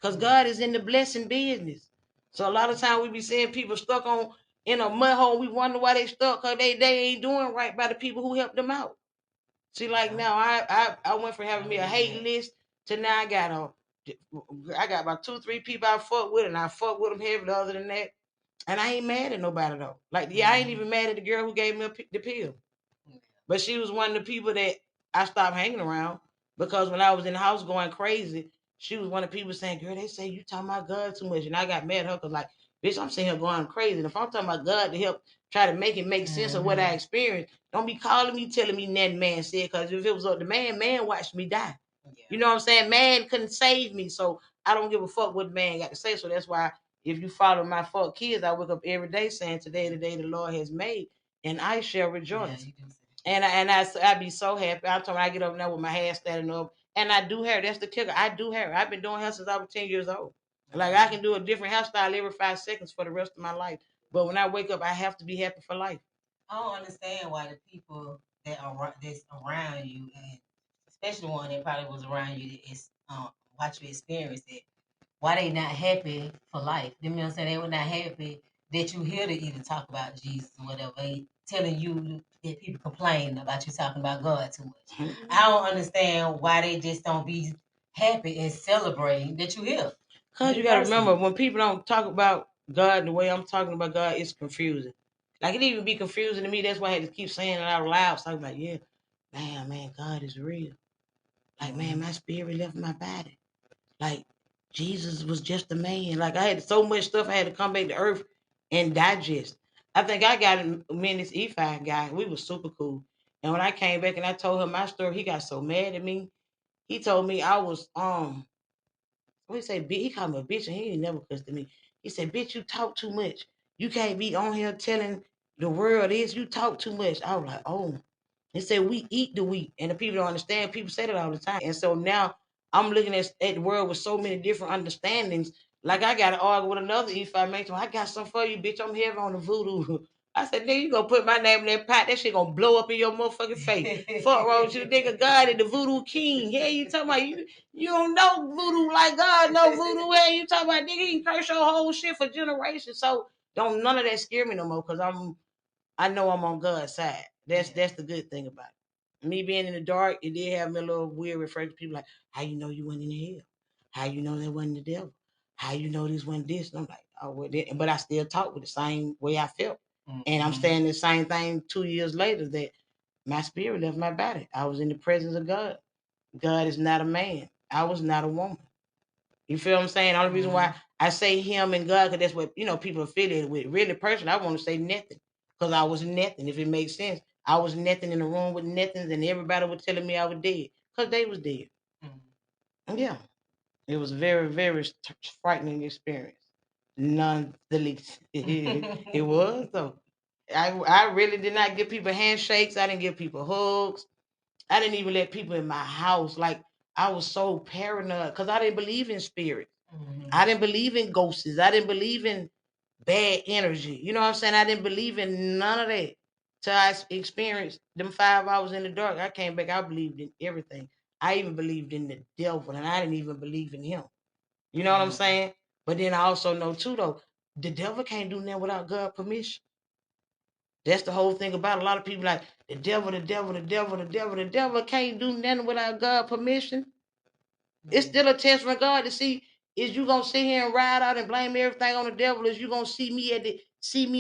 Cause God is in the blessing business. So a lot of time we be seeing people stuck in a mud hole. We wonder why they stuck. Cause they ain't doing right by the people who helped them out. See, like now I went from having me a hate list to now I got about 2, 3 people I fuck with, and I fuck with them heavily. Other than that. And I ain't mad at nobody though. Like, yeah, I ain't even mad at the girl who gave me the pill. But she was one of the people that I stopped hanging around because when I was in the house going crazy, she was one of the people saying, girl, they say you talking about God too much. And I got mad at her because like, bitch, I'm sitting here going crazy. And if I'm talking about God to help try to make it make sense of what I experienced, don't be calling me, telling me nothing man said. Because if it was up to man watched me die. Yeah. You know what I'm saying? Man couldn't save me. So I don't give a fuck what man got to say. So that's why if you follow my fuck kids, I wake up every day saying today the day the Lord has made, and I shall rejoice. Yeah, and I be so happy. I'm talking. I get up now with my hair standing up, and I do hair. That's the kicker. I do hair. I've been doing hair since I was 10 years old. Like I can do a different hairstyle every 5 seconds for the rest of my life. But when I wake up, I have to be happy for life. I don't understand why the people that's around you, and especially the one that probably was around you, is watch you experience it. Why they not happy for life? You know what I'm saying? They were not happy that you here to even talk about Jesus or whatever. They telling you that people complain about you talking about God too much. I don't understand why they just don't be happy and celebrating that you here. Cause you gotta remember when people don't talk about God the way I'm talking about God, it's confusing. Like it even be confusing to me. That's why I had to keep saying it out loud. So I'm like, yeah, man, God is real. Like, man, my spirit left my body. Like Jesus was just a man. Like I had so much stuff I had to come back to earth and digest. I think I got me and this E5 guy. We was super cool. And when I came back and I told him my story, he got so mad at me. He told me I was what he say? He called me a bitch, and he ain't never cussed at me. He said, "Bitch, you talk too much. You can't be on here telling the world this. You talk too much." I was like, "Oh." He said, "We eat the wheat," and the people don't understand. People say that all the time, and so now I'm looking at the world with so many different understandings. Like I got to argue with another E5 mate. I got something for you, bitch. I'm heavy on the voodoo. I said, nigga, you gonna put my name in that pot? That shit gonna blow up in your motherfucking face. Fuck wrong with you, nigga. God is the voodoo king. Yeah, you talking about you don't know voodoo like God know voodoo. Hey, you talking about nigga, he can curse your whole shit for generations. So don't none of that scare me no more because I know I'm on God's side. That's the good thing about it. Me being in the dark, it did have me a little weird reflection. People like, how you know you went in hell? How you know that wasn't the devil? How you know this wasn't this? And I'm like, oh well, but I still talk with the same way I felt. And I'm saying the same thing 2 years later that my spirit left my body. I was in the presence of God. God is not a man. I was not a woman. You feel what I'm saying? The only reason why I say him and God, because that's what people affiliated with. Really, personally, I want to say nothing. Because I was nothing, if it makes sense. I was nothing in the room with nothing, and everybody was telling me I was dead. Because they was dead. Yeah. It was a very, very frightening experience. None the least. It was though. I really did not give people handshakes. I didn't give people hugs. I didn't even let people in my house. Like I was so paranoid because I didn't believe in spirits. I didn't believe in ghosts. I didn't believe in bad energy. You know what I'm saying? I didn't believe in none of that. Till I experienced them 5 hours in the dark. I came back. I believed in everything. I even believed in the devil, and I didn't even believe in him. You know what I'm saying? But then I also know too, though, the devil can't do nothing without God's permission. That's the whole thing about a lot of people like the devil, the devil, the devil, the devil, the devil can't do nothing without God's permission. It's still a test from God to see is you gonna sit here and ride out and blame everything on the devil? Is you gonna see me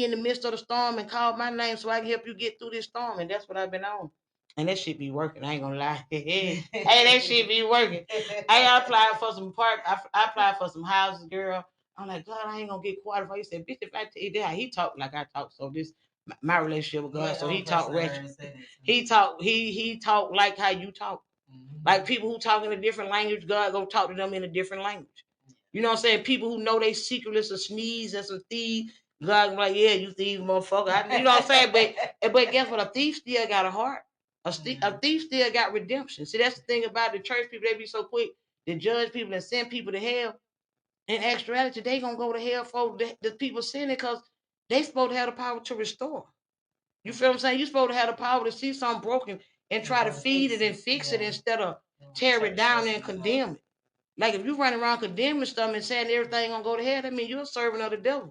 in the midst of the storm and call my name so I can help you get through this storm? And that's what I've been on. And that shit be working. I ain't gonna lie. Hey, that shit be working. I applied for some I applied for some houses, girl. I'm like, God, I ain't gonna get qualified. He said, bitch, if I tell you that, he talked like I talk. So this my relationship with God. So he talked ratchet. He talked like how you talk. Like people who talk in a different language, God gonna talk to them in a different language. You know what I'm saying? People who know they secretly some sneeze and some thieves, God gonna be like, yeah, you thief motherfucker. You know what I'm saying? But guess what? A thief still got a heart. A thief still got redemption. See, that's the thing about the church people. They be so quick to judge people and send people to hell. In actuality, they gonna go to hell for the people sinning because they supposed to have the power to restore. You feel what I'm saying? You're supposed to have the power to see something broken and try to feed it and fix it instead of tear it down and condemn it. Like if you run around condemning stuff and saying everything gonna go to hell, that means you're a servant of the devil.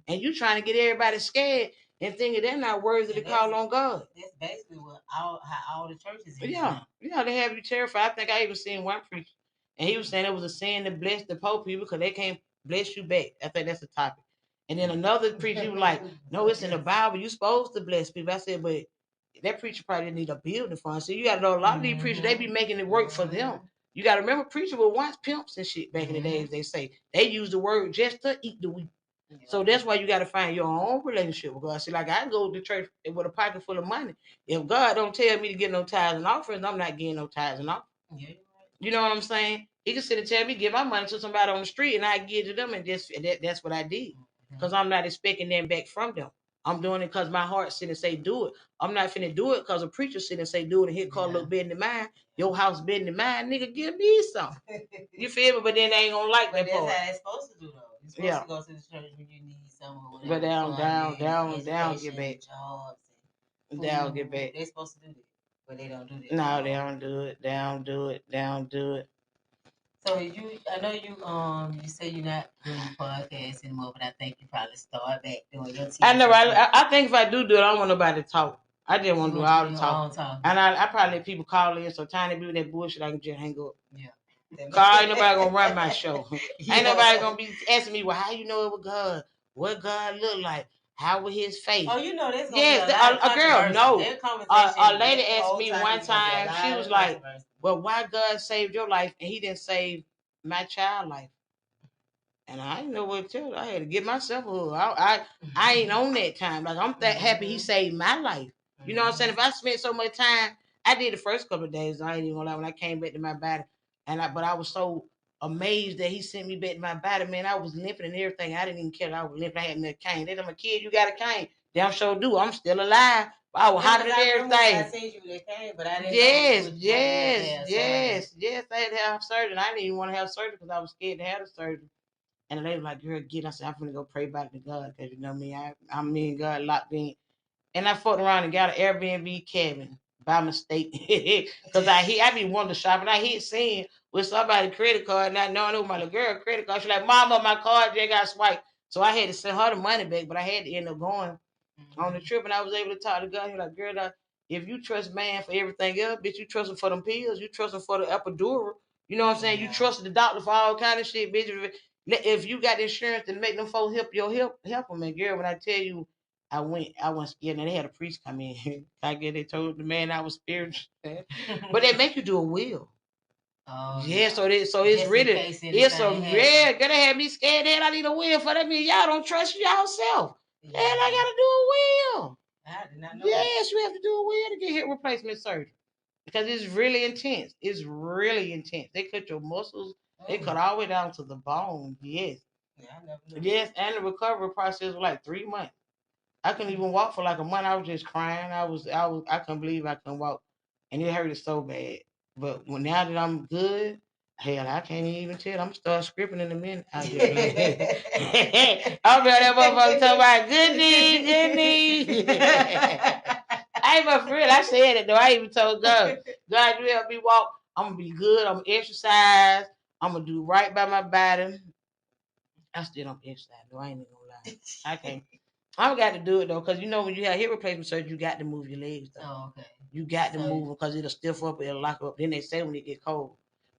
And you trying to get everybody scared and thinking they're not worthy to call on God. That's basically what how all the churches. Yeah, they have you terrified. I think I even seen one preacher, and he was saying it was a sin to bless the poor people because they can't bless you back. I think that's the topic. And then another preacher was like, "No, it's in the Bible. You supposed to bless people." I said, "But that preacher probably need a building fund." So you got to know a lot of these preachers they be making it work for them. You got to remember, preachers were once pimps and shit back in the days. They say they use the word just to eat the wheat. So that's why you got to find your own relationship with God. See, like I go to church with a pocket full of money. If God don't tell me to get no tithes and offerings, I'm not getting no tithes and offerings. Yeah, you know what I'm saying? He can sit and tell me give my money to somebody on the street, and I give it to them, and that's what I did. Because I'm not expecting them back from them. I'm doing it because my heart sit and say do it. I'm not finna do it because a preacher sit and say do it, and here call look better than mine. Your house better than mine, nigga. Give me some. You feel me? But then they ain't gonna like that part. That's how they supposed to do though. You're supposed to go to the church when you need something or whatever. But down, get back. Jobs and down, get back. They're supposed to do that, but they don't do that. No, they don't do it. They don't do it. They don't do it. So I know you say you're not doing your podcast anymore, but I think you probably start back doing your TV. I know. I think if I do it, I don't want nobody to talk. I just want to do all the talk. And I probably let people call in, so tiny people that bullshit, I can just hang up. Yeah. Cause ain't nobody gonna run my show. Ain't Yeah. nobody gonna be asking me, well, how you know it was God? What God look like? How was his face? Oh, you know there's gonna be Yes, a lot of a girl, controversy. no. That conversation, A lady that asked whole me time one is gonna be a time, she lot was of like, controversy. well, why God saved your life and he didn't save my child life? And I didn't know what to tell her. I had to get myself a hug. I ain't on that time. Like I'm that happy he saved my life. You know what I'm saying? If I spent so much time, I did the first couple of days. I ain't even gonna lie. When I came back to my body, but I was so amazed that he sent me back to my body. Man, I was limping and everything. I didn't even care that I was limping. I had me a cane. They told my kid, you got a cane. Damn sure do. I'm still alive. I was hotter than everything. I seen you with that cane, but I didn't Yes, know what you had to yes, have yes, yes. I had to have surgery. I didn't even want to have surgery because I was scared to have the surgery. And the lady was like, girl, get. I said, I'm gonna go pray back to God because you know me, I'm me and God locked in. And I fucked around and got an Airbnb cabin by mistake. Cause I be wanting to shop and I hit seeing with somebody's credit card, not knowing who my little girl credit card. She's like, Mama, my card just got swiped. So I had to send her the money back, but I had to end up going on the trip, and I was able to talk to God. He's like, girl, if you trust man for everything else, bitch, you trust him for them pills, you trust him for the epidural. You know what I'm saying? You trust the doctor for all kind of shit, bitch. If you got insurance to make them folks help them. And girl, when I tell you, I went scared, and they had a priest come in. I guess they told the man I was spiritual, but they make you do a will. Oh, yeah, so it's really it's some yeah. Gonna have me scared that I need a will for that. Mean y'all don't trust yourself. Yeah. And I gotta do a will. I did not know. Yes, you have to do a will to get hip replacement surgery because it's really intense. It's really intense. They cut your muscles. They cut all the way down to the bone. Yes. Yeah, I never knew. Yes, and the recovery process was like 3 months. I couldn't even walk for like a month. I was just crying. I couldn't believe I couldn't walk, and it hurted so bad. But now that I'm good, hell, I can't even tell. I'm gonna start scripting in a minute. I just I'll be that motherfucker talking about good knee, good knee. I ain't my friend. I said it though. I even told God, God, you help me walk. I'm gonna be good. I'm gonna exercise. I'm gonna do right by my body. I still don't exercise though. I ain't even gonna lie. I can't. I got to do it though, because you know when you have hip replacement surgery, you got to move your legs though. Oh, okay. You got to move them because it'll stiff up, it'll lock up. Then they say when it get cold.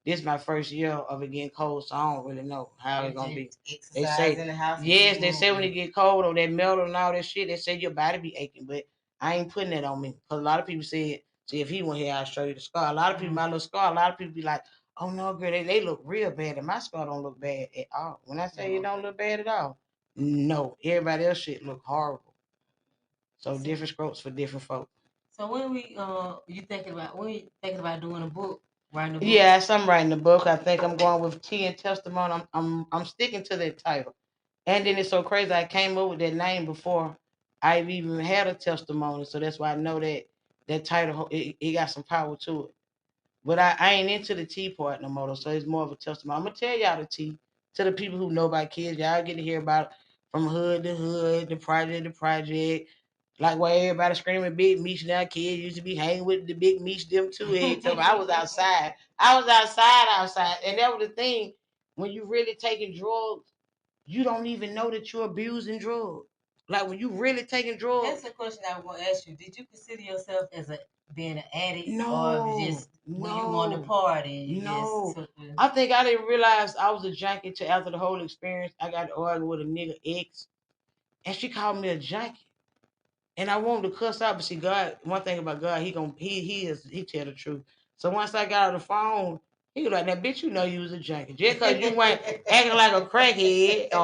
This is my first year of it getting cold, so I don't really know how it's gonna be. They say in the house yes, they say when it get cold or that metal and all that shit, they say your body be aching, but I ain't putting that on me because a lot of people said, see if he went here, I'll show you the scar. A lot of people, my little scar, a lot of people be like, oh no, girl, they look real bad, and my scar don't look bad at all. When I say it don't look bad at all, no, everybody else shit look horrible. So different strokes for different folks. So when you thinking about doing a book, writing a book? Yes, I'm writing a book. I think I'm going with tea and testimony. I'm sticking to that title. And then it's so crazy. I came up with that name before I've even had a testimony. So that's why I know that title it got some power to it. But I ain't into the tea part no more, so it's more of a testimony. I'm gonna tell y'all the tea to the people who know about kids. Y'all get to hear about from hood to hood, the project to project. Like where everybody screaming big meech now, kids used to be hanging with the big meech them too. Every time I was outside. I was outside. And that was the thing. When you really taking drugs, you don't even know that you're abusing drugs. Like when you really taking drugs. That's the question I want to ask you. Did you consider yourself as being an addict? No, or just when you want to party? You no. Just I think I didn't realize I was a junkie till after the whole experience. I got to argue with a nigga ex, and she called me a junkie. And I wanted to cuss out, but see, God, one thing about God, he tell the truth. So once I got on the phone, he was like, "Now, bitch, you know you was a junkie. Just because you weren't acting like a crackhead,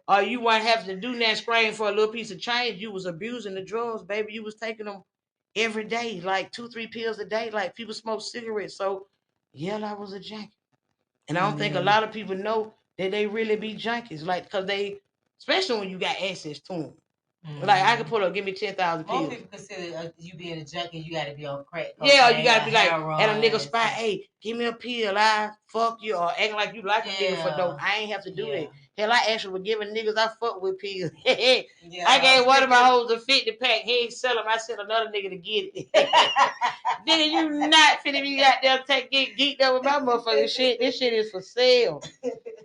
or you weren't having to do that scream for a little piece of change, you was abusing the drugs, baby. You was taking them every day, like 2-3 pills a day, like people smoke cigarettes. So, yeah, I was a junkie. And I don't think a lot of people know that they really be junkies, like, because especially when you got access to them. Like I could pull up, give me 10,000 pills. Most people consider you being a junkie, you got to be on crack. Yeah, you got to be like at a nigga spot. Hey, give me a pill. I fuck you, or acting like you like a nigga for dope. I ain't have to do that. Hell, I actually was giving niggas I fuck with pills. I gave one of my hoes a 50 pack. He ain't sell them. I sent another nigga to get it. Nigga, you not finna be out there get geeked up with my motherfucking shit. This shit is for sale.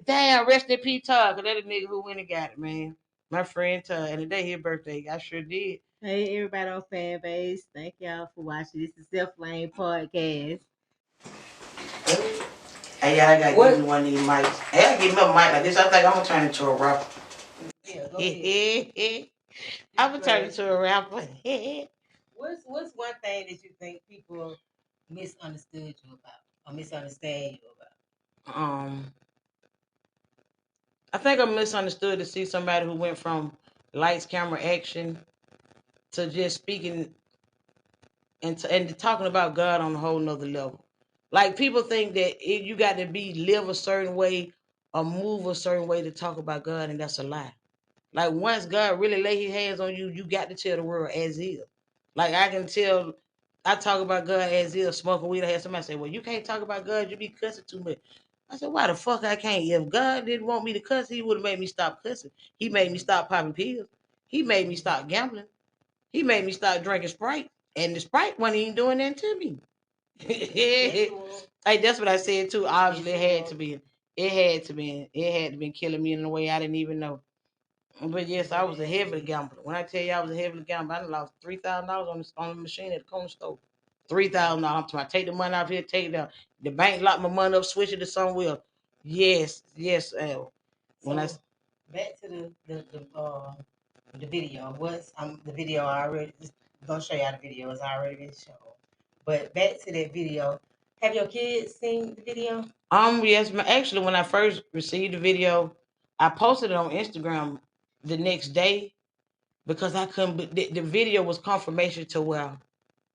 Damn, rest in peace, Todd, because that a nigga who went and got it, man. My friend Todd, and the day his birthday, I sure did. Hey, everybody on fan base. Thank y'all for watching. This is Self Lane Podcast. Hey, y'all, I gotta give me one of these mics. Hey, I give me a mic like this. I think I'm gonna turn into a rapper. Yeah, go ahead. I'm gonna turn into a rapper. What's one thing that you think people misunderstood you about or misunderstand you about? I think I'm misunderstood to see somebody who went from lights, camera, action to just speaking and talking about God on a whole nother level. Like people think that you got to live a certain way or move a certain way to talk about God, and that's a lie. Like once God really lay His hands on you, you got to tell the world as is. Like I can tell, I talk about God as is, smoking weed. I had somebody say, "Well, you can't talk about God. You be cussing too much." I said, "Why the fuck I can't? If God didn't want me to cuss, He would have made me stop cussing. He made me stop popping pills. He made me stop gambling. He made me stop drinking Sprite, and the Sprite wasn't even doing that to me." Hey, that's what I said too. Obviously, it had to be. It had to be. It had to be killing me in a way I didn't even know. But yes, I was a heavy gambler. When I tell you I was a heavy gambler, I done lost $3,000 on the machine at the corner store. $3,000. I'm talking. Take the money out here, take it out. The bank locked my money up, switch it to somewhere. Yes, yes. When So back to the video. What's the video I already gonna show y'all the video. It's already been shown. But back to that video. Have your kids seen the video? Yes, actually, when I first received the video, I posted it on Instagram the next day because I couldn't. The video was confirmation to where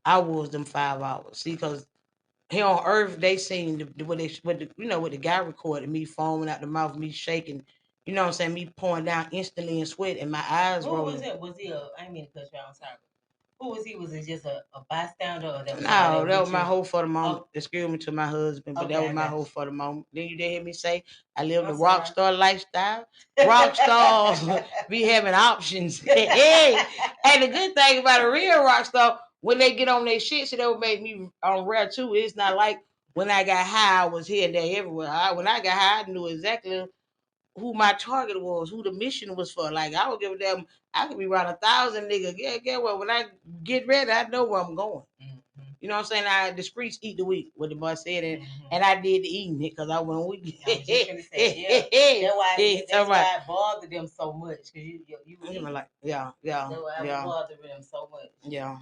I was them 5 hours. See, because here on Earth, they seen what the guy recorded, me foaming out the mouth, me shaking, you know what I'm saying, me pouring down instantly in sweat, and my eyes Who rolling. was it? Was he I didn't mean to cut you off, sorry. Who was he? Was it just a bystander or that was No, that was with my you? whole for the moment. Oh, Excuse me to my husband, but that okay, was I my got whole you. for the moment. Then you did hear me say I live the I'm rock sorry. star lifestyle. Rock stars be having options. And the good thing about a real rock star, when they get on their shit, so that would make me on rare too. It's not like when I got high, I was here and there everywhere. When I got high, I knew exactly who my target was, who the mission was for. Like I would give a damn. I could be around 1,000 niggas. Yeah. Well, when I get ready, I know where I'm going. Mm-hmm. You know what I'm saying? The streets eat the wheat, what the boy said, and I did the eating it because I went with. I was just gonna say, yeah. That's why it bothered them so much because you were like, yeah. That's why I was bothering them so much. Yeah.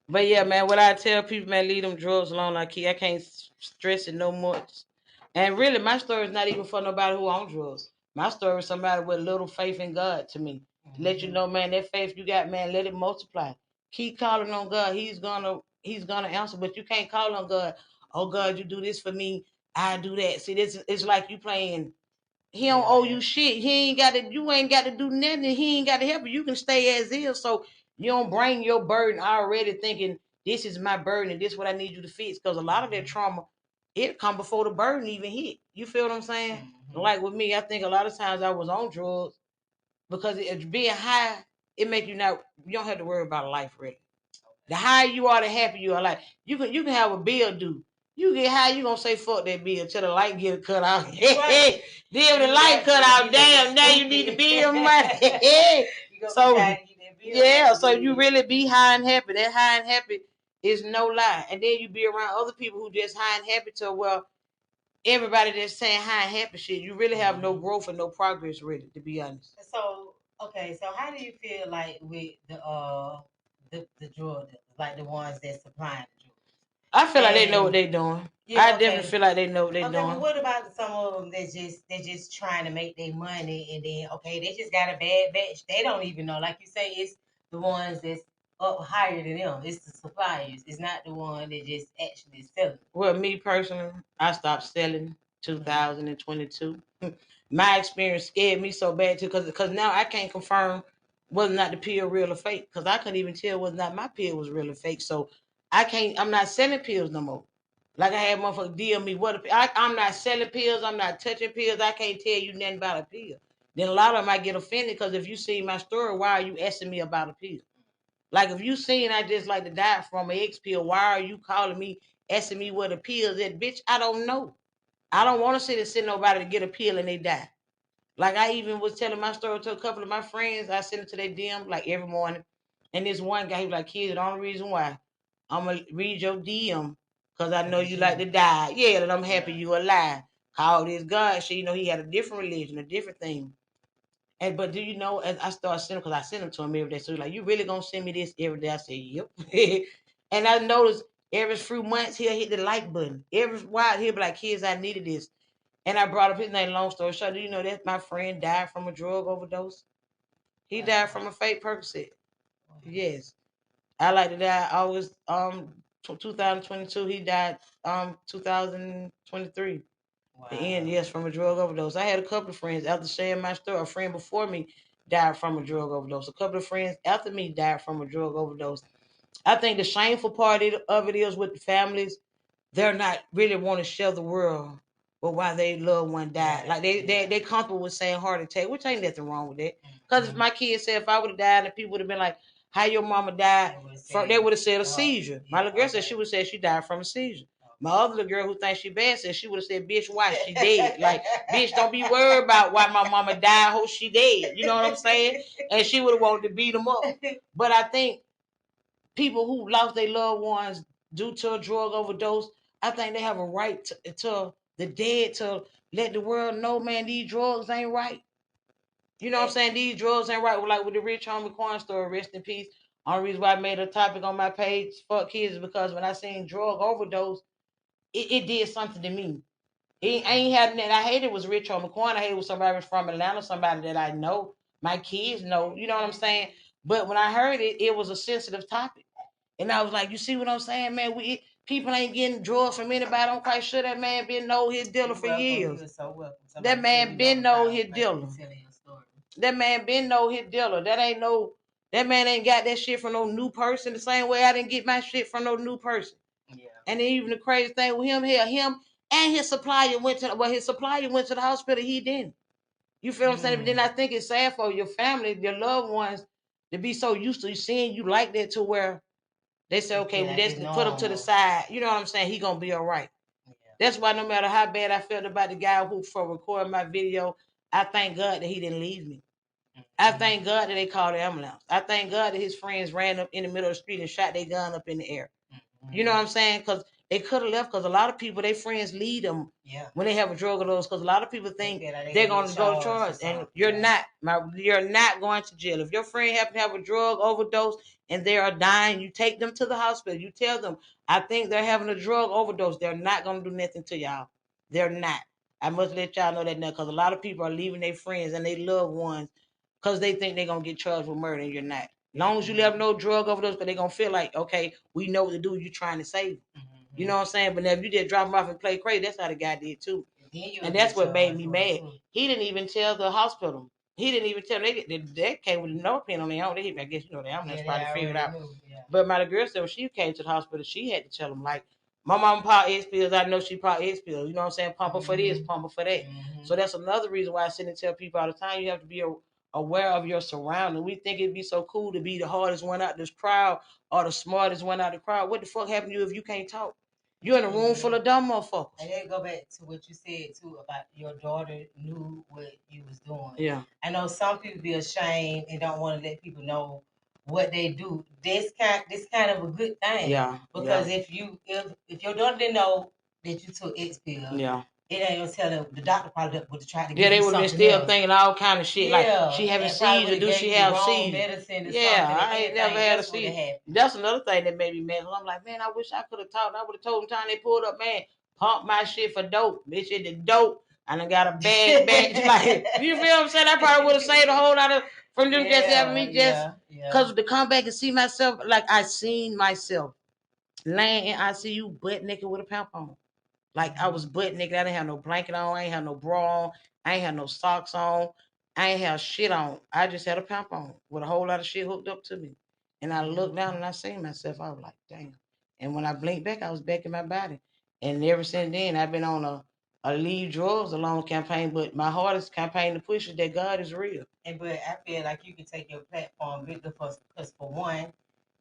But yeah, man, what I tell people, man, leave them drugs alone. I can't stress it no much. And really, my story is not even for nobody who on drugs. My story is somebody with little faith in God to me. To let you know, man, that faith you got, man, let it multiply. Keep calling on God. He's gonna answer. But you can't call on God. Oh God, you do this for me. I do that. See, this it's like you playing. He don't owe you shit. He ain't got to. You ain't got to do nothing. He ain't got to help you. You can stay as is. So you don't bring your burden already thinking this is my burden and this is what I need you to fix. Because a lot of that trauma, it come before the burden even hit. You feel what I'm saying? Mm-hmm. Like with me, I think a lot of times I was on drugs because being high, it make you not. You don't have to worry about life really. The higher you are, the happier you are. Like you can have a bill due. You get high, you gonna say fuck that bill till the light get cut out. Right. Then the light cut out, damn, now you need the bill money. So yeah, so you really be high and happy. That high and happy is no lie. And then you be around other people who just high and happy to well, everybody that's saying high and happy shit, you really have no growth and no progress really, to be honest. So okay, so how do you feel like with the drug dealers, like the ones that supplying the drugs? I feel like they know what they're doing. Yeah, I definitely feel like they know what they're doing. But what about some of them that just trying to make their money and then okay, they just got a bad batch. They don't even know. Like you say, it's the ones that's up higher than them. It's the suppliers. It's not the one that just actually selling. Well, me personally, I stopped selling 2022. My experience scared me so bad too, because now I can't confirm whether or not the pill real or fake. Because I couldn't even tell whether or not my pill was real or fake. So I can't. I'm not selling pills no more. Like I had motherfuckers deal me I'm not selling pills. I'm not touching pills. I can't tell you nothing about a pill. Then a lot of them might get offended because if you see my story, why are you asking me about a pill? Like if you seen I just like to die from an X pill, why are you calling me asking me what a pill is? Bitch, I don't know. I don't want to sit and send nobody to get a pill and they die. Like I even was telling my story to a couple of my friends. I sent it to their DM like every morning. And this one guy, he was like, "Kid, the only reason why I'm gonna read your DM, because I know you like to die. Yeah, and I'm happy you alive. Call this God. She, he had a different religion, a different thing. And but do you know, as I started sending, because I send them to him every day, so he's like, you really gonna send me this every day? I said, yep. And I noticed every few months he'll hit the like button. Every while he'll be like, kids, I needed this. And I brought up his name, long story short. Do you know that my friend died from a drug overdose? He died from a fake Percocet. Yes. I like to die. I was 2022. He died 2023. Wow. The end, yes, from a drug overdose. I had a couple of friends after sharing my story. A friend before me died from a drug overdose. A couple of friends after me died from a drug overdose. I think the shameful part of it is with the families, they're not really want to share the world with why their loved one died. Like they comfortable with saying heart attack, which ain't nothing wrong with that. Because if my kids said if I would have died and people would have been like, how your mama died, they would have said a seizure. My little girl said she would have said she died from a seizure. My other little girl who thinks she bad said she would have said, bitch, why she dead? Like, bitch, don't be worried about why my mama died, who she dead. You know what I'm saying? And she would have wanted to beat them up. But I think people who lost their loved ones due to a drug overdose, I think they have a right to the dead to let the world know, man, these drugs ain't right. You know what I'm saying? These drugs ain't right. Like with the Rich Homie Quan story, rest in peace. Only reason why I made a topic on my page, fuck kids, is because when I seen drug overdose, it did something to me. I ain't had that. I hated it was Rich Homie Quan. I hated it was somebody from Atlanta, somebody that I know, my kids know. You know what I'm saying? But when I heard it, it was a sensitive topic. And I was like, you see what I'm saying, man? People ain't getting drugs from anybody. I'm quite sure that man been know his dealer for years. You're so welcome. That man been know his dealer. That man been know his dealer. That man ain't got that shit from no new person. The same way I didn't get my shit from no new person. Yeah. And then even the crazy thing with him here, him and his supplier went to the hospital. He didn't. You feel what I'm saying? But then I think it's sad for your family, your loved ones, to be so used to seeing you like that to where they say, okay, well, let's put him to the side. You know what I'm saying? He gonna be all right. Yeah. That's why no matter how bad I felt about the guy who for recording my video, I thank God that he didn't leave me. I thank God that they called the ambulance. I thank God that his friends ran up in the middle of the street and shot their gun up in the air. You know what I'm saying? Because they could have left. Because a lot of people, their friends lead them when they have a drug overdose. Because a lot of people think they're going to go to charge, and you're not. You're not going to jail. If your friend happen to have a drug overdose and they are dying, you take them to the hospital. You tell them, I think they're having a drug overdose. They're not going to do nothing to y'all. They're not. I must let y'all know that now, because a lot of people are leaving their friends and their loved ones because they think they're going to get charged with murder, and you're not. As long as you let them know drug overdose, because they're going to feel like, okay, we know what to do. You're trying to save them. You know what I'm saying? But now if you just drop them off and play crazy, that's how the guy did too. And that's what made me mad. He didn't even tell the hospital. He didn't even tell them. They came with no opinion on their own. I guess, the ambulance probably figured out. Yeah. But my girl said when she came to the hospital, she had to tell them, like, my mom pop X pills. I know she pop X pills. You know what I'm saying? Pump her for this, pump her for that. So that's another reason why I sit and tell people all the time, you have to be aware of your surroundings. We think it'd be so cool to be the hardest one out this crowd or the smartest one out the crowd. What the fuck happened to you if you can't talk? You're in a room full of dumb motherfuckers. And then go back to what you said too about your daughter knew what you was doing. Yeah. I know some people be ashamed and don't want to let people know what they do. This kind of a good thing. Yeah. Because if your daughter didn't know that you took X pills, yeah, it ain't gonna tell them. The doctor probably would have tried to give you something. Yeah, they would have been still thinking all kind of shit. Yeah. Like, she having seizure. Do she have seizure? Yeah, I ain't never had a seizure. That's another thing that made me mad. I'm like, man, I wish I could have talked. I would have told them time they pulled up, man, pump my shit for dope. Bitch, it the dope. And I got a bag. Like, you feel what I'm saying? I probably would have saved a whole lot of from them just having me just because to come back and see myself, like I seen myself laying in ICU butt naked with a pump on. Like I was butt naked. I didn't have no blanket on. I ain't had no bra on. I ain't had no socks on. I ain't have shit on. I just had a pump on with a whole lot of shit hooked up to me. And I looked down and I seen myself. I was like, damn. And when I blinked back, I was back in my body. And ever since then, I've been on a Leave Drugs Alone campaign. But my hardest campaign to push is that God is real. And but I feel like you can take your platform bigger because for one,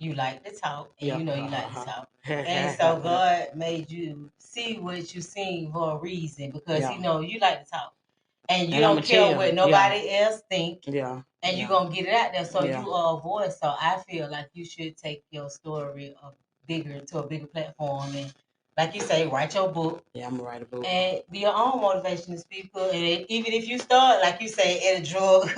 you like to talk, and you know you like to talk. And so God made you see what you seen for a reason because He know you like to talk. And you don't care what nobody else think. Yeah. And you're going to get it out there. So you are a voice. So I feel like you should take your story to a bigger platform and like you say, write your book. Yeah, I'm gonna write a book. And be your own motivational speaker. And even if you start, like you say, at a drug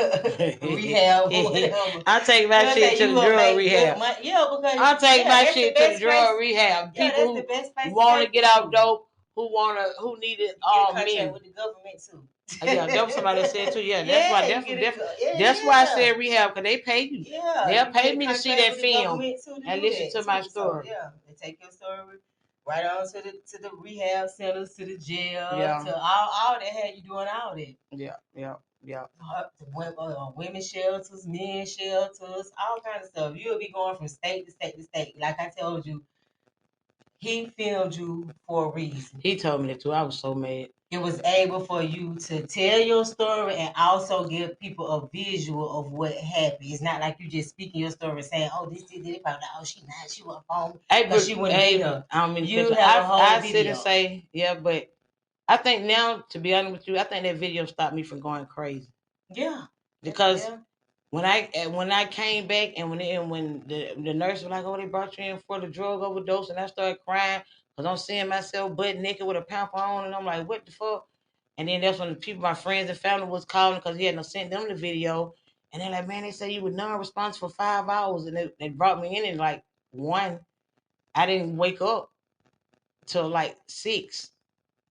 rehab or whatever. I'll take my shit to the drug rehab. Yeah, because I'll take my shit to the drug place. rehab. Yeah, People that's the best place who want to get out to. dope, who needed contract with the government too. Yeah, that was somebody that said too. Yeah, that's why. That's why I said rehab, because they pay you. Yeah, they'll pay me to see that film and listen to my story. So, yeah, they take your story right on to the rehab centers, to the jail, Yeah. to all that had you doing all that. Yeah. Women shelters, men shelters, all kinds of stuff. You'll be going from state to state to state. Like I told you, he filmed you for a reason. He told me that too. I was so mad. It was able for you to tell your story and also give people a visual of what happened. It's not like you just speaking your story saying, "Oh, this did it," probably, "Oh, she not, she wasn't phone," because she wouldn't be here. I don't mean to you have a whole I video. sit and say, yeah, but I think now, to be honest with you, I think that video stopped me from going crazy. Yeah, because when I came back and when the nurse was like, "Oh, they brought you in for the drug overdose," and I started crying because I'm seeing myself butt naked with a pamper on, and I'm like, "What the fuck?" And then that's when the people, my friends and family, was calling because he hadn't sent them the video, and they're like, "Man, they say you were non-responsive for 5 hours," and they brought me in at like 1. I didn't wake up till like 6,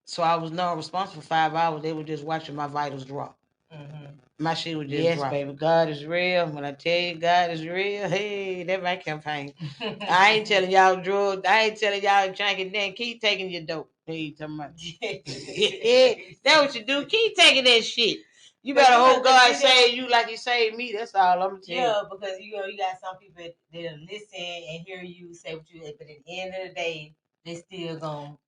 so I was non-responsive for 5 hours. They were just watching my vitals drop. Mm-hmm. My shit was just drop. Baby, God is real. When I tell you God is real, hey, that's my campaign. I ain't telling y'all drugs. I ain't telling y'all drinking. Then keep taking your dope. Hey, talking about. That's what you do. Keep taking that shit. You better hope God save you like He saved me. That's all I'm gonna tell you. Yeah, because you got some people that'll listen and hear you say what you, but at the end of the day, they still gonna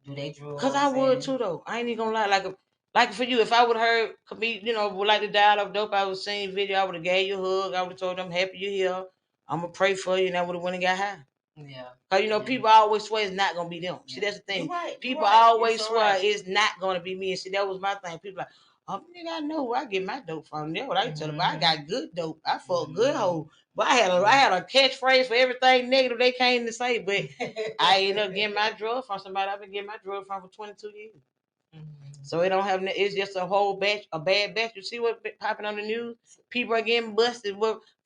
do they drugs. Cause I would too though. I ain't even gonna lie. Like for you, if I would have heard would like to die of dope, I would seen video. I would have gave you a hug. I would have told them happy you here. I'm gonna pray for you, and I would have went and got high. Yeah. Cause people always swear it's not gonna be them. Yeah. See, that's the thing. People always swear it's not gonna be me. And see, that was my thing. People like, "Oh, nigga, I know where I get my dope from." That's what I tell them. I got good dope. I fuck good hoe. But I had a catchphrase for everything negative they came to say. But I ended up getting my drug from somebody I've been getting my drug from for 22 years. So it don't have. It's just a whole batch, a bad batch. You see what popping on the news? People are getting busted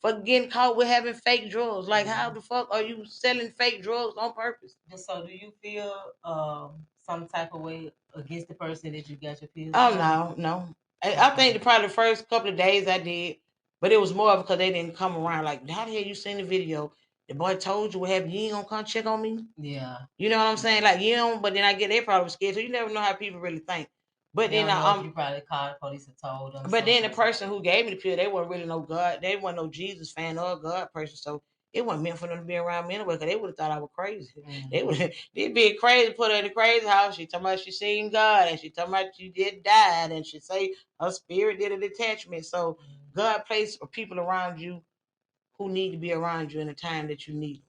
for getting caught with having fake drugs. Like, how the fuck are you selling fake drugs on purpose? So, do you feel some type of way against the person that you got your pills? Oh no. I think probably the first couple of days I did, but it was more because they didn't come around. Like, how the hell you seen the video? The boy told you what happened. You ain't gonna come check on me. Yeah. You know what I'm saying? Like, you know, but then I get they probably scared. So you never know how people really think. But then you probably called the police and told them. But then the person who gave me the pill, they weren't really no God. They weren't no Jesus fan or God person. So it wasn't meant for them to be around me anyway, because they would have thought I was crazy. Mm-hmm. They'd be crazy, put her in the crazy house. She talking about she seen God, and she talking about she did died, and she say her spirit did a detachment. So God placed people around you who need to be around you in the time that you need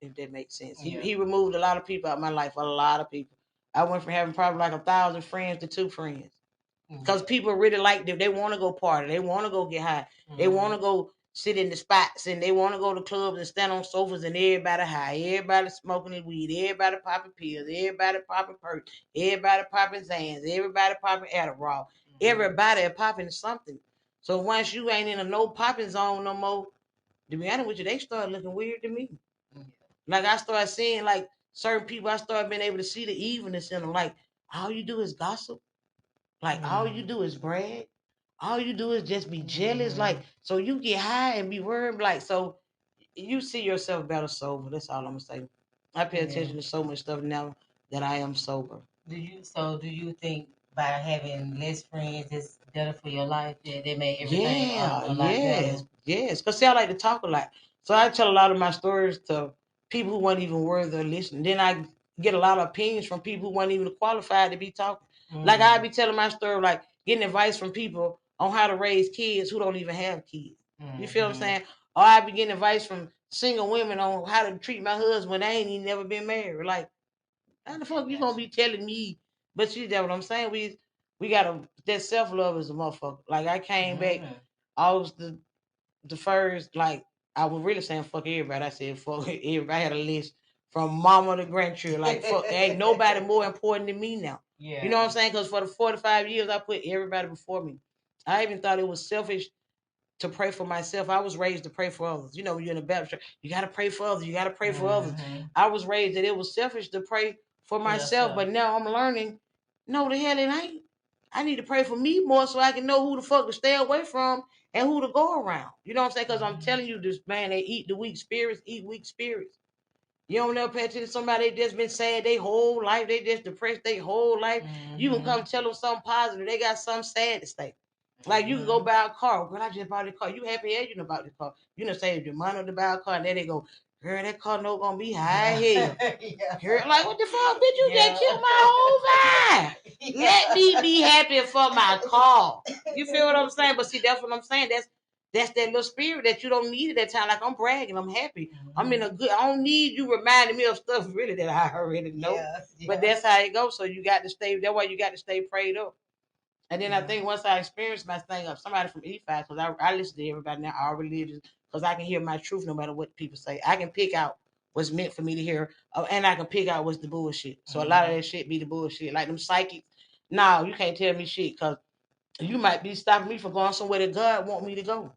them, if that makes sense. Yeah. He removed a lot of people out of my life, a lot of people. I went from having probably like 1,000 friends to 2 friends. Because people really like them. They want to go party. They want to go get high. They want to go sit in the spots, and they want to go to clubs and stand on sofas, and everybody high. Everybody smoking the weed. Everybody popping pills. Everybody popping perks. Everybody popping Zans. Everybody popping Adderall. Everybody popping something. So once you ain't in a no popping zone no more, to be honest with you, they start looking weird to me. Like, I started seeing like certain people, I started being able to see the evilness in them. Like, all you do is gossip. Like, all you do is brag. All you do is just be jealous. Like, so you get high and be worried. Like, so you see yourself better sober. That's all I'm gonna say. I pay attention to so much stuff now that I am sober. Do you think by having less friends is better for your life? That they made everything a lot better? Yes. Because see, I like to talk a lot. So I tell a lot of my stories to people who weren't even worthy of listening. Then I get a lot of opinions from people who weren't even qualified to be talking. Like, I be telling my story, like getting advice from people on how to raise kids who don't even have kids. You feel what I'm saying? Or I be getting advice from single women on how to treat my husband when they ain't even never been married. Like, how the fuck you gonna be telling me? But you know what I'm saying? We gotta, that self love is a motherfucker. Like, I came back, I was the first, like, I was really saying fuck everybody. I said fuck everybody. I had a list. from mama to grandchildren. Like, ain't nobody more important than me now. Yeah. You know what I'm saying? Because for the 45 years, I put everybody before me. I even thought it was selfish to pray for myself. I was raised to pray for others. You know, when you're in a Baptist church, you got to pray for others. You got to pray for others. I was raised that it was selfish to pray for myself, but now I'm learning, no, the hell it ain't. I need to pray for me more so I can know who the fuck to stay away from and who to go around. You know what I'm saying? Because I'm telling you, this man, they eat the weak spirits, eat weak spirits. You don't never pay attention to somebody that just been sad their whole life. They just depressed their whole life. You can come tell them something positive. They got something sad to say. Like you can go buy a car. Girl, I just bought a car. You happy as you know about the car. You know, saved your money to buy a car. And then they go, girl, that car no gonna be high here. Girl, like, what the fuck, bitch? You just killed my whole vibe. Let me be happy for my car. You feel what I'm saying? But see, that's what I'm saying. That's that little spirit that you don't need at that time. Like, I'm bragging. I'm happy. I'm in a good. I don't need you reminding me of stuff really that I already know. But that's how it goes. So you got to stay. That's why you got to stay prayed up. And then I think once I experienced my thing of somebody from E5, because I listen to everybody now, all religions, because I can hear my truth no matter what people say. I can pick out what's meant for me to hear, and I can pick out what's the bullshit. So a lot of that shit be the bullshit. Like them psychics. No, you can't tell me shit, because you might be stopping me from going somewhere that God want me to go.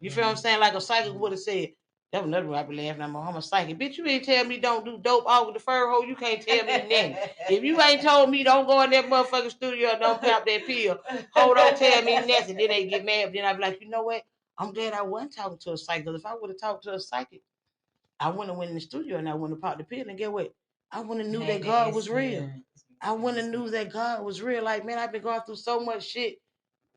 You feel what I'm saying? Like a psychic would have said, that was another one I be laughing at. I'm a psychic. Bitch, you ain't tell me don't do dope off with the fur hole. You can't tell me nothing. If you ain't told me don't go in that motherfucking studio and don't pop that pill, hold on, tell me nothing. Then they get mad. Then I be like, you know what? I'm glad I wasn't talking to a psychic. If I would have talked to a psychic, I wouldn't have went in the studio and I wouldn't have popped the pill. And get what? I wouldn't have knew that God was real. I wouldn't have knew that God was real. Like, man, I've been going through so much shit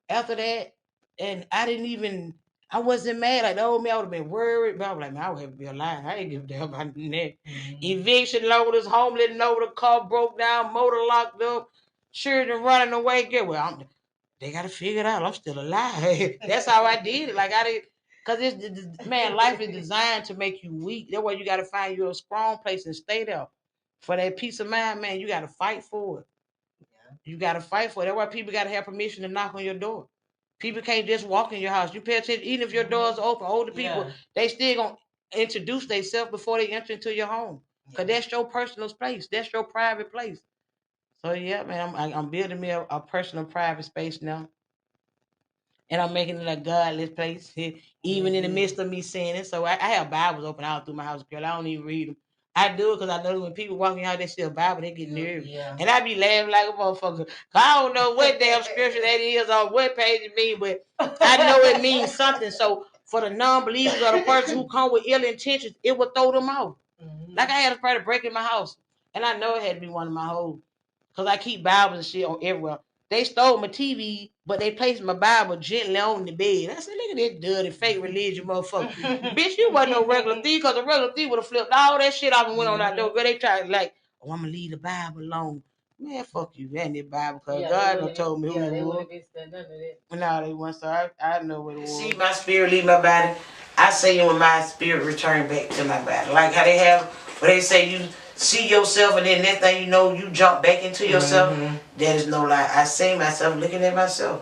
after that, and I wasn't mad. Like the old man, I would have been worried, but I was like, man, I would have to be alive. I ain't give a damn about that. Eviction notice, homeless notice, car broke down, motor locked up, children running away. Get well, they got to figure it out. I'm still alive. That's how I did it. Like I did, because man, life is designed to make you weak. That's why you got to find your strong place and stay there. For that peace of mind, man, you got to fight for it. You got to fight for it. That's why people got to have permission to knock on your door. People can't just walk in your house. You pay attention, even if your doors are open, older people, they still going to introduce themselves before they enter into your home. Because that's your personal space. That's your private place. So, yeah, man, I'm building me a personal private space now. And I'm making it a godless place, even in the midst of me saying it. So I have Bibles open all through my house, girl. I don't even read them. I do it because I know when people walking out, they see a Bible, they get nervous. Yeah. And I be laughing like a motherfucker. I don't know what damn scripture that is or what page it means, but I know it means something. So for the non-believers or the person who come with ill intentions, it will throw them off. Like I had a try to break in my house. And I know it had to be one of my hoes. Because I keep Bibles and shit on everywhere. They stole my TV, but they placed my Bible gently on the bed. I said, look at that dirty, fake religion motherfucker. Bitch, you wasn't no regular thief, because a regular thief would have flipped all that shit off and went on that door. But they tried like, oh, I'm going to leave the Bible alone. Man, fuck you, and that Bible, because God done told me who it was. No, they weren't, so I know what it was. See my spirit leave my body. I say it when my spirit return back to my body. Like how they have, where they say you see yourself and then next thing you know, you jump back into yourself. That is no lie. I see myself looking at myself.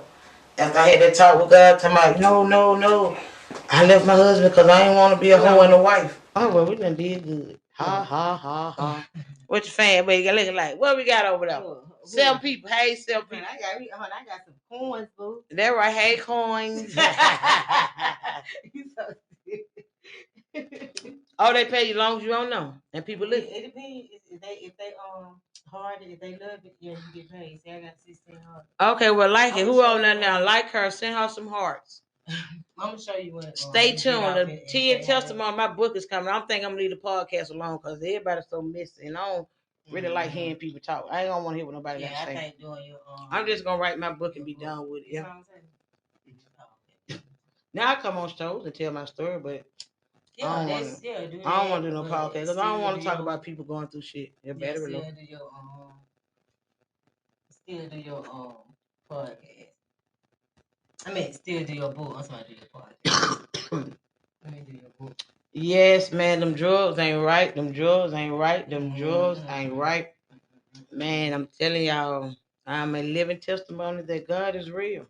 After I had that talk with God, talking about, no. I left my husband because I didn't want to be a hoe and a wife. Oh, well, we done did good. Ha. What you fan, baby? Looking like, what we got over there? Some people. Hey, some people. I got some coins, boo. That right. Hey, coins. You so oh, they pay you long as you don't know, and people listen. It depends if they hard. If they love it, yeah, you get paid. See, I got 16 hearts. Okay, well, like it. Who on that now? Like her. Send her some hearts. I'm gonna show you what. Stay tuned. The 10 testimony. My book is coming. I'm thinking I'm gonna leave the podcast alone because everybody's so messy, and I don't really like hearing people talk. I don't want to hear what nobody got to say. I think doing your. I'm just gonna write my book and be done with it. Yeah. Now I come on shows and tell my story, but I don't want to do no podcast because I don't want to talk about people going through shit. Still do your podcast. I mean, still do your book. I'm sorry, do your podcast. Let me do your book. Yes, man, them drugs ain't right. Them drugs ain't right. Man, I'm telling y'all, I'm a living testimony that God is real.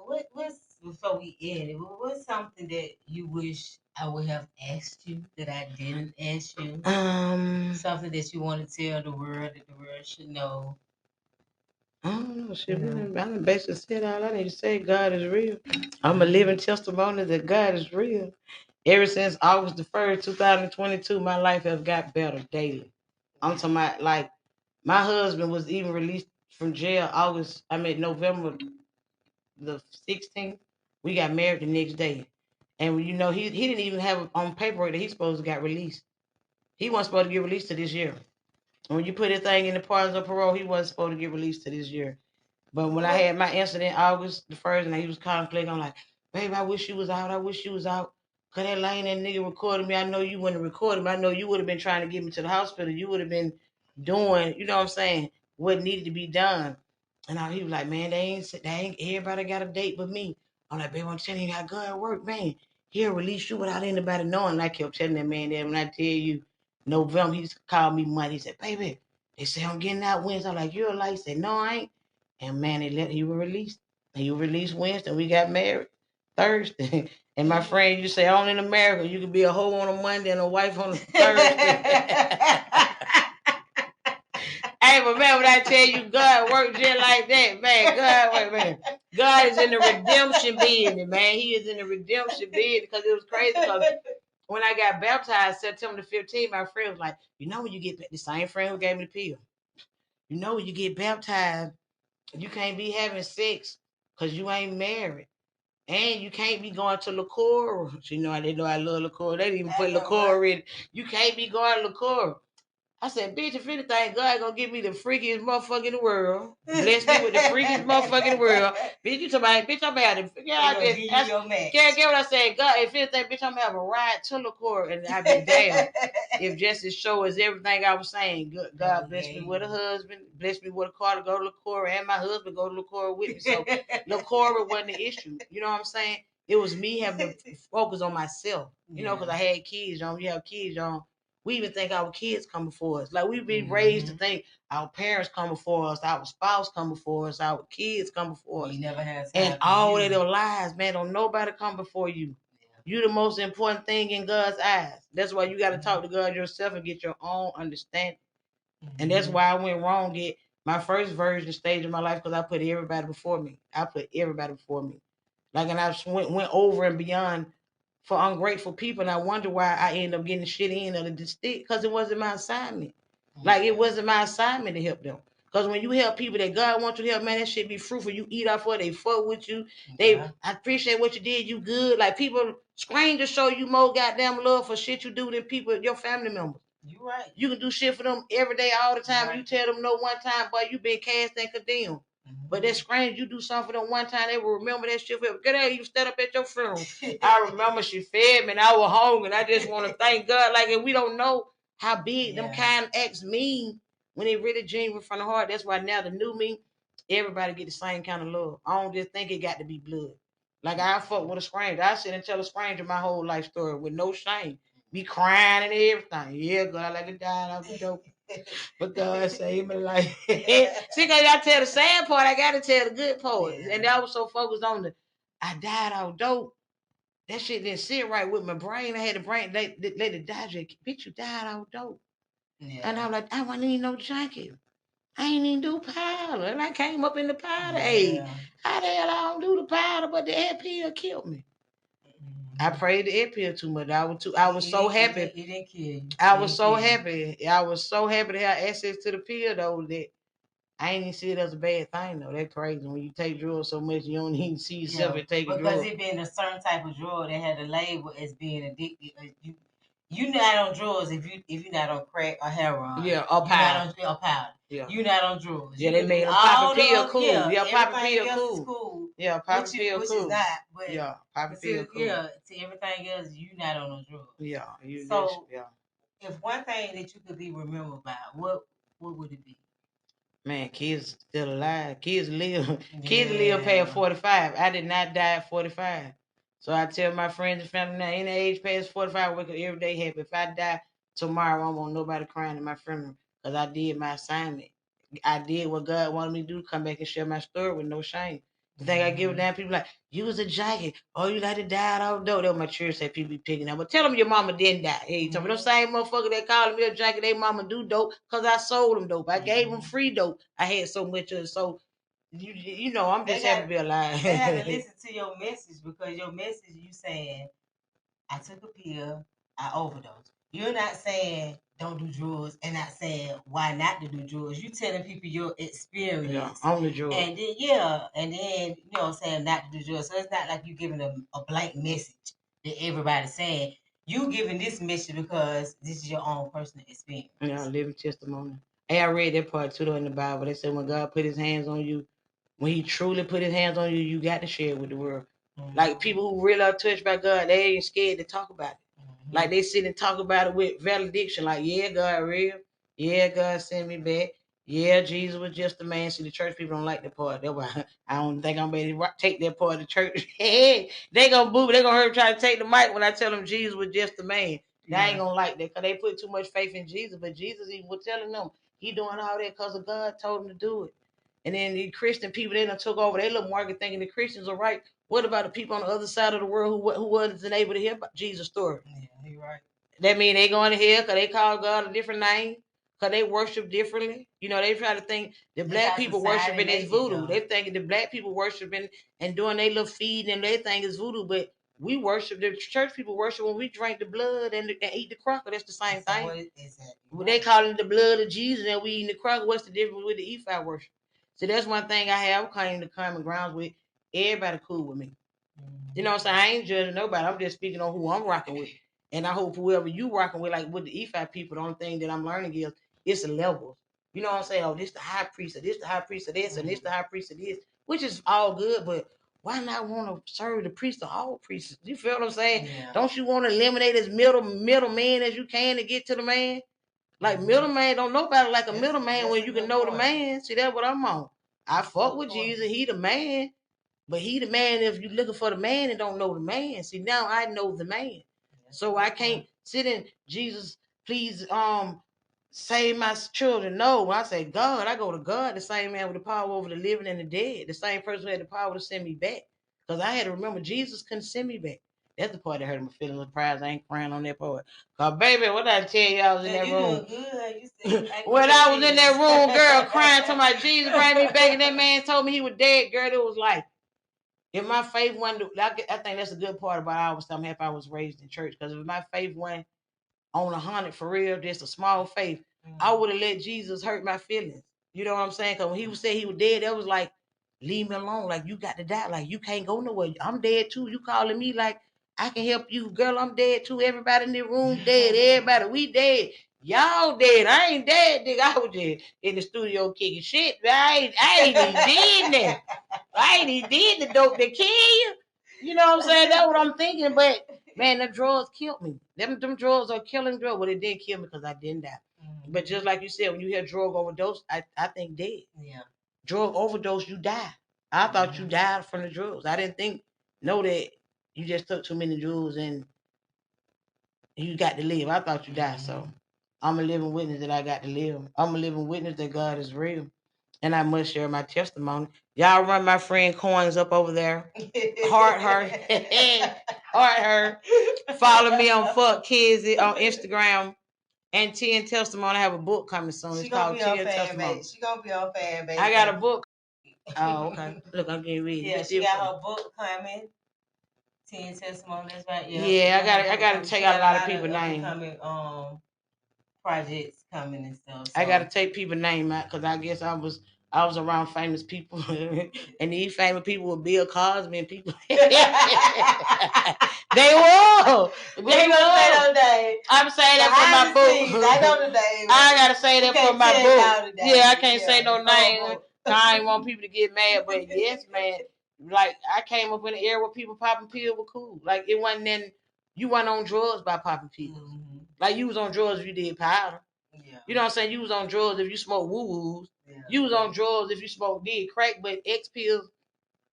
What's before we end it, what's something that you wish I would have asked you that I didn't ask you? Something that you want to tell the world that the world should know. I don't know. Shit, I done basically said all I need to say. God is real. I'm a living testimony that God is real. Ever since August the 1st, 2022, my life has got better daily. I'm talking about, like, my husband was even released from jail November the 16th. We got married the next day. And, you know, he didn't even have on paperwork that he's supposed to got released. He wasn't supposed to get released to this year. And when you put a thing in the pardons of parole, he wasn't supposed to get released to this year. But when I had my incident August the 1st and he was contemplating, I'm like, babe, I wish you was out. I wish you was out. Cause that lane that nigga recorded me. I know you wouldn't record him. I know you would have been trying to get me to the hospital. You would have been doing, you know what I'm saying, what needed to be done. And he was like, man, they ain't everybody got a date but me. I'm like, babe, I'm telling you how God work, man. He'll release you without anybody knowing. And I kept telling that man that when I tell you November, he called me Monday. He said, baby, they say I'm getting out Wednesday. I'm like, you're a light. He said, no, I ain't. And man, he was released. He was released Wednesday. We got married Thursday. And my friend, you say, only in America, you can be a hoe on a Monday and a wife on a Thursday. Hey, but man, when I tell you God works just like that, man, God is in the redemption business, man. He is in the redemption business because it was crazy because when I got baptized September the 15th, my friend was like, you know when you get the same friend who gave me the pill. You know when you get baptized, you can't be having sex because you ain't married. And you can't be going to liqueur. You know, I didn't know I love liqueur. They didn't even put liqueur in. You can't be going to liqueur. I said, bitch, if anything, God gonna give me the freakiest motherfucker in the world. Bless me with the freakiest motherfucker in the world. Bitch, you talking about, bitch, I'm about to, get what I said. God, if anything, bitch, I'm gonna have a ride to liqueur. And I be damn. If just as sure as everything I was saying, God bless me with a husband, bless me with a car to go to liqueur, and my husband go to liqueur with me. So liqueur wasn't the issue. You know what I'm saying? It was me having to focus on myself. You know, because I had kids, you have kids, we even think our kids come before us. Like we've been raised to think our parents come before us, our spouse come before us, our kids come before us. You never had time. And all of their lives, man, don't nobody come before you. You the most important thing in God's eyes. That's why you got to talk to God yourself and get your own understanding. And that's why I went wrong at my first version stage of my life because I put everybody before me. I put everybody before me. Like, and I went over and beyond for ungrateful people. And I wonder why I ended up getting the shit in of the stick because it wasn't my assignment. Like, it wasn't my assignment to help them. Because when you help people that God wants you to help, man, that shit be fruitful. You eat off of it, they fuck with you. I appreciate what you did. You good. Like, people, strangers show you more goddamn love for shit you do than people, your family members. You right. You can do shit for them every day, all the time. Right. You tell them no one time, boy, you been cast and condemned. But that strange, you do something for them one time, they will remember that shit forever. Get out, you stand up at your funeral. I remember she fed me and I was hungry and I just want to thank God. Like, and we don't know how big them kind of acts mean when they really genuine from the heart. That's why now the new me, everybody get the same kind of love. I don't just think it got to be blood. Like, I fuck with a stranger. I sit and tell a stranger my whole life story with no shame. Be crying and everything. Yeah, God, I like to die out the dope. But God saved my life. See, because I tell the sad part, I got to tell the good part. Yeah. And I was so focused on I died out dope. That shit didn't sit right with my brain. I had the brain, let it digest. Bitch, you died out dope. Yeah. And I'm like, I wasn't even no junkie. I ain't even do powder. And I came up in the powder age. How the hell I don't do the powder, but the head pill killed me. I prayed the pill too much. I was so happy. It didn't kill you. I was so happy. I was so happy to have access to the pill though that I ain't even see it as a bad thing though. That's crazy. When you take drugs so much, you don't even see yourself and take a drug. Because it being a certain type of drug that had a label as being addicted. You not on drugs if you're not on crack or heroin. Yeah, or powder. You're not on powder. Yeah. You're not on drugs. Yeah, they made them pop a pill cool. Yeah, pop a pill cool. Yeah, pop a pill cool. Which is not, but yeah, pop a pill cool. Yeah, to everything else, you're not on no drugs. Yeah, you so yeah. If one thing that you could be remembered by, what would it be? Man, kids still alive. Kids live. Yeah. Kids live past 45. I did not die at 45. So I tell my friends and family now, any age past 45, wake up every day happy. If I die tomorrow, I don't want nobody crying at my funeral because I did my assignment. I did what God wanted me to do, come back and share my story with no shame. The thing I give a damn, people like, you was a jacket. Oh, you like to die out dope. That was my church said people be picking up. But tell them your mama didn't die. Hey, tell me those same motherfucker that calling me a jacket, they mama do dope because I sold them dope. I gave them free dope. I had so much of it. So, you know, I'm just happy to be alive. They have to listen to your message because your message, you saying, I took a pill, I overdosed. You're not saying don't do drugs and not saying why not to do drugs. You telling people your experience. Yeah, on the drugs. And then you know what I'm saying, not to do drugs. So it's not like you giving them a blank message that everybody's saying. You giving this message because this is your own personal experience. Yeah, living testimony. Hey, I read that part too though in the Bible. They said when God put his hands on you, when he truly put his hands on you, you got to share it with the world. Like people who really are touched by God, they ain't scared to talk about it. Like they sit and talk about it with valediction. Like, yeah, God real. Yeah, God sent me back. Yeah, Jesus was just a man. See, the church people don't like that part. That's why I don't think I'm ready to take that part of the church. They gonna boo. They gonna hurt try to take the mic when I tell them Jesus was just a man. They ain't gonna like that because they put too much faith in Jesus. But Jesus even was telling them he doing all that because of God told him to do it. And then the Christian people, they done took over their little market thinking the Christians are right. What about the people on the other side of the world who wasn't able to hear about Jesus' story? Yeah, you're right. That mean they going to hell because they call God a different name, because they worship differently. You know, they try to think the black people worshiping is voodoo. They thinking the black people worshiping and doing their little feeding and they think it's voodoo, but we worship, the church people worship when we drink the blood and eat the cracker. That's the same thing. What is that? Well, they calling it the blood of Jesus and we eating the cracker. What's the difference with the Ephai worship? So that's one thing I have claim to common grounds with. Everybody cool with me. You know what I'm saying? I ain't judging nobody. I'm just speaking on who I'm rocking with. And I hope whoever you rocking with, like with the E5 people, the only thing that I'm learning is it's the levels. You know what I'm saying? Oh, this the high priest, or this the high priest of this, and this the high priest of this, which is all good, but why not want to serve the priest of all priests? You feel what I'm saying? Yeah. Don't you want to eliminate as middle man as you can to get to the man? Like middleman, don't nobody like a middleman when you can know the man. See, that's what I'm on. I fuck with Jesus, he the man. But he the man if you looking for the man and don't know the man. See, now I know the man. So I can't sit in Jesus, please save my children. No, I say God, I go to God, the same man with the power over the living and the dead. The same person who had the power to send me back. Because I had to remember Jesus couldn't send me back. That's the part that hurt my feelings of pride. I ain't crying on that part. Cause baby, what did I tell you? I was in that room. When I was in that room, girl, crying to my Jesus, bring me back, and that man told me he was dead, girl. It was like, if my faith wasn't, I think that's a good part about I was I'm happy I was raised in church. Because if my faith went on 100 for real, just a small faith, I would have let Jesus hurt my feelings. You know what I'm saying? Because when he said he was dead, that was like, leave me alone. Like, you got to die. Like, you can't go nowhere. I'm dead too. You calling me like I can help you, girl. I'm dead too. Everybody in the room dead. Everybody, we dead. Y'all dead. I ain't dead, nigga. I was just in the studio kicking shit. I ain't even did that. I ain't even did the dope that kill you. You know what I'm saying? That's what I'm thinking. But man, the drugs killed me. Them drugs are killing drugs. Well, it didn't kill me because I didn't die. But just like you said, when you hear drug overdose, I think dead. Yeah. Drug overdose, you die. I thought you died from the drugs. I didn't know that you just took too many drugs and you got to live. I thought you died. So I'm a living witness that I got to live. I'm a living witness that God is real. And I must share my testimony. Y'all run my friend Coins up over there. Heart her. Heart her. Follow me on Fuck Kizzy on Instagram. And T and Testimony. I have a book coming soon. It's called T and Testimony. She gonna be on fan base. I got a book. Oh, okay. Look, I'm getting ready. Yeah, she got her book coming. T and Testimony. That's right. Yeah, I gotta take out a lot of people's names. Projects coming and stuff. So. I gotta take people's name out because I guess I was around famous people, and these famous people were Bill Cosby and people. They were. They were. I'm saying that for my book. I know the name. I gotta say that for my book. Yeah, I can't say no name. I ain't want people to get mad, but yes, man. Like I came up in an era where people popping pills were cool. Like it wasn't then you wasn't on drugs by popping pills. Mm-hmm. Like you was on drugs if you did powder. Yeah. You know what I'm saying? You was on drugs if you smoked woo-woos. Yeah. You was on drugs if you did crack, but X pills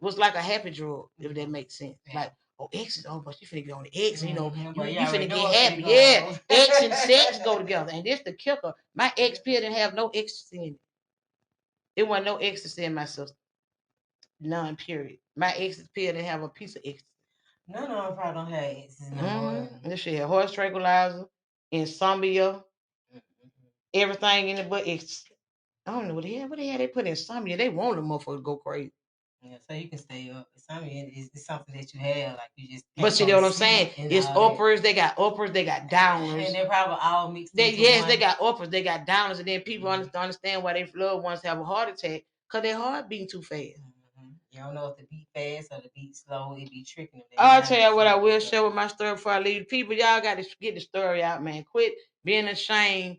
was like a happy drug, if that makes sense. Yeah. Like, oh, X is on, but you finna get on the X, you know, you finna get happy. Yeah. X and sex go together. And this the kicker. My X pill didn't have no ecstasy in it. It wasn't no ecstasy in my system. None, period. My ex's pill didn't have a piece of ecstasy. No, I probably don't have exes no more. This shit had horse tranquilizer, insomnia, everything in it but ecstasy. I don't know what the hell they put insomnia. They want the motherfucker to go crazy. Yeah, so you can stay up. Insomnia is something that you have, like you just But can't see go to what I'm sleep saying? and It's all that. uppers, they got downers. And they're probably all mixed They into one. they got uppers, they got downers, and then people understand why their loved ones have a heart attack because their heart beating too fast. You don't know if the beat fast or the beat slow. It be tricking them. I'll tell you what I will share with my story before I leave. People, y'all got to get the story out, man. Quit being ashamed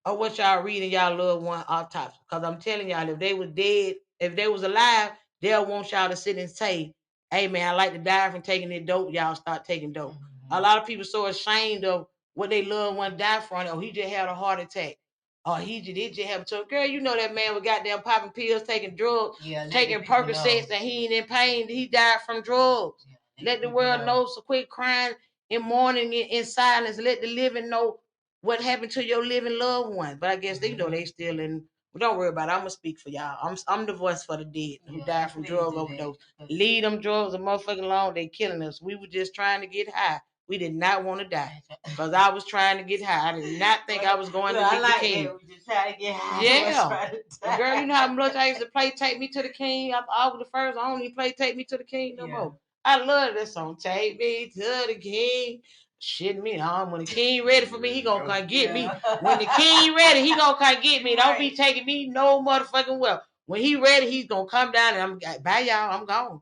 of what y'all reading y'all loved one autopsy. Because I'm telling y'all, if they was dead, if they was alive, they'll want y'all to sit and say, hey, man, I like to die from taking this dope. Y'all start taking dope. A lot of people so ashamed of what they loved one died from. Oh, he just had a heart attack. Or it just happened to him. Girl, you know that man was goddamn popping pills, taking drugs, taking Percocets, and he ain't in pain. He died from drugs. Let the world know. So quit crying in mourning in silence. Let the living know what happened to your living loved one. But I guess they know they still in. But don't worry about it. I'm gonna speak for y'all. I'm the voice for the dead who died from drug overdose. Leave them drugs a motherfucking alone. They killing us. We were just trying to get high. We did not want to die because I was trying to get high. I did not think I was going to meet the king. We just trying to get high. Yeah, girl, you know how much I used to play "Take Me to the King." I was the first. I don't even play "Take Me to the King" no more. I love that song. Take me to the king. Shit me, when the king ready for me, he gonna come get me. When the king ready, he gonna come get me. Don't be taking me no motherfucking well. When he ready, he's gonna come down and I'm bye y'all, I'm gone.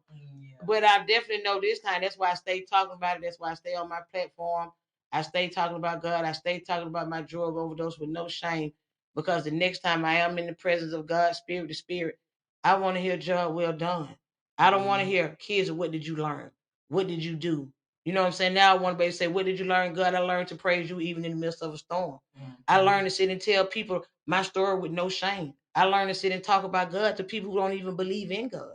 But I definitely know this time. That's why I stay talking about it. That's why I stay on my platform. I stay talking about God. I stay talking about my drug overdose with no shame. Because the next time I am in the presence of God, spirit to spirit, I want to hear job well done. I don't want to hear kids. What did you learn? What did you do? You know what I'm saying? Now I want to be able to say, what did you learn? God, I learned to praise you even in the midst of a storm. I learned to sit and tell people my story with no shame. I learned to sit and talk about God to people who don't even believe in God.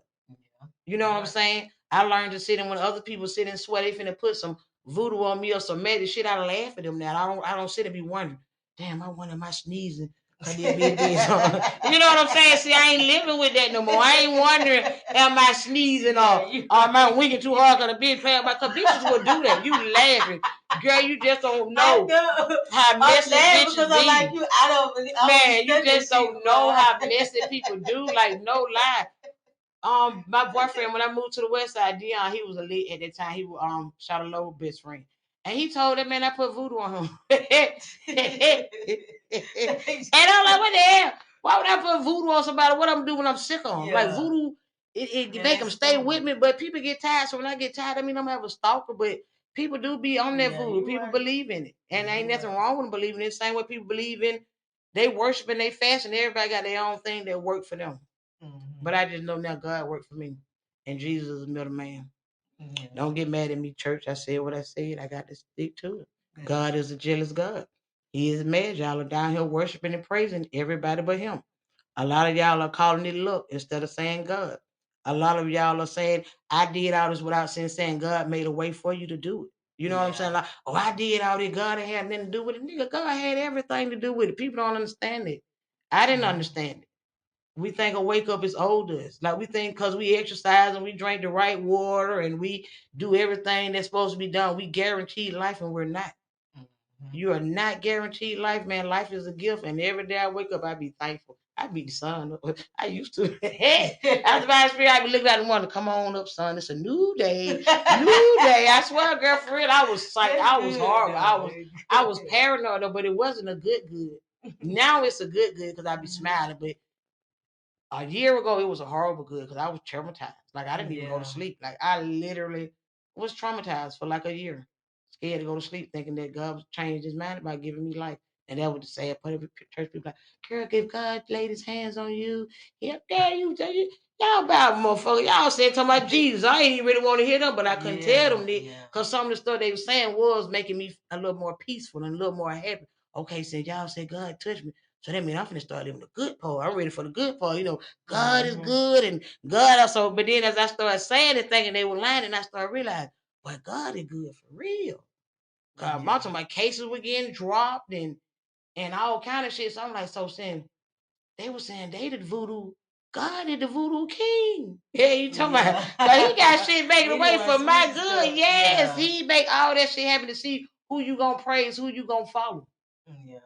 You know what I'm saying? I learned to sit and when other people sit and sweat, they finna put some voodoo on me or some magic shit. I laugh at them now. I don't sit and be wondering, damn, I wonder am I sneezing? Cause they be doing something. You know what I'm saying? See, I ain't living with that no more. I ain't wondering, am I sneezing or am I winking too hard because the bitch playing my cause bitches will do that. You laughing. Girl, you just don't know how messy bitches be. Like you, man, you just don't know how messy people do. Like, no lie. My boyfriend when I moved to the west side, Dion, he was a lit at that time. He was shot a low best friend. And he told that man I put voodoo on him. And I'm like, what the hell? Why would I put voodoo on somebody? What I'm doing when I'm sick on? Like voodoo, it make them stay with me. But people get tired. So when I get tired, I mean I'm have a stalker, but people do be on that voodoo. People believe in it. And ain't nothing wrong with them believing it. Same way people believe in they worshiping, they fasting. Everybody got their own thing that work for them. But I just know now God worked for me. And Jesus is a middleman. Don't get mad at me, church. I said what I said. I got to stick to it. God is a jealous God. He is mad. Y'all are down here worshiping and praising everybody but him. A lot of y'all are calling it luck instead of saying God. A lot of y'all are saying, I did all this without saying God made a way for you to do it. You know what I'm saying? Like, oh, I did all this. God had nothing to do with it. Nigga, God had everything to do with it. People don't understand it. I didn't understand it. We think a wake up is oldest. Like we think because we exercise and we drink the right water and we do everything that's supposed to be done, we guaranteed life and we're not. You are not guaranteed life, man. Life is a gift, and every day I wake up, I be thankful. I be the sun. I used to. After my experience, I be looking at the morning. Come on up, son. It's a new day. New day. I swear, girl, for real, I was psyched. I was horrible. I was paranoid, though, but it wasn't a good. Now it's a good because I be smiling, but a year ago, it was a horrible good because I was traumatized. Like I didn't even go to sleep. Like I literally was traumatized for like a year, scared to go to sleep, thinking that God was changed his mind about giving me life. And that was the sad part of church people like, girl, if God laid his hands on you, yeah, y'all about motherfucker. Y'all said talking about Jesus. I ain't even really want to hear them, but I couldn't tell them that because some of the stuff they were saying was making me a little more peaceful and a little more happy. Okay, so y'all said God touched me. So that means I'm finna start living the good part. I'm ready for the good part. You know, God is good and God also. But then as I started saying it, thinking they were lying, and I started realizing, well, God is good for real. God, most of my cases were getting dropped and all kind of shit. So I'm like, so saying they were saying they did voodoo God is the voodoo king. Yeah, you talking about? Cause he got shit making away for my good. Stuff. Yes, he make all that shit happen to see who you gonna praise, who you gonna follow. Yeah.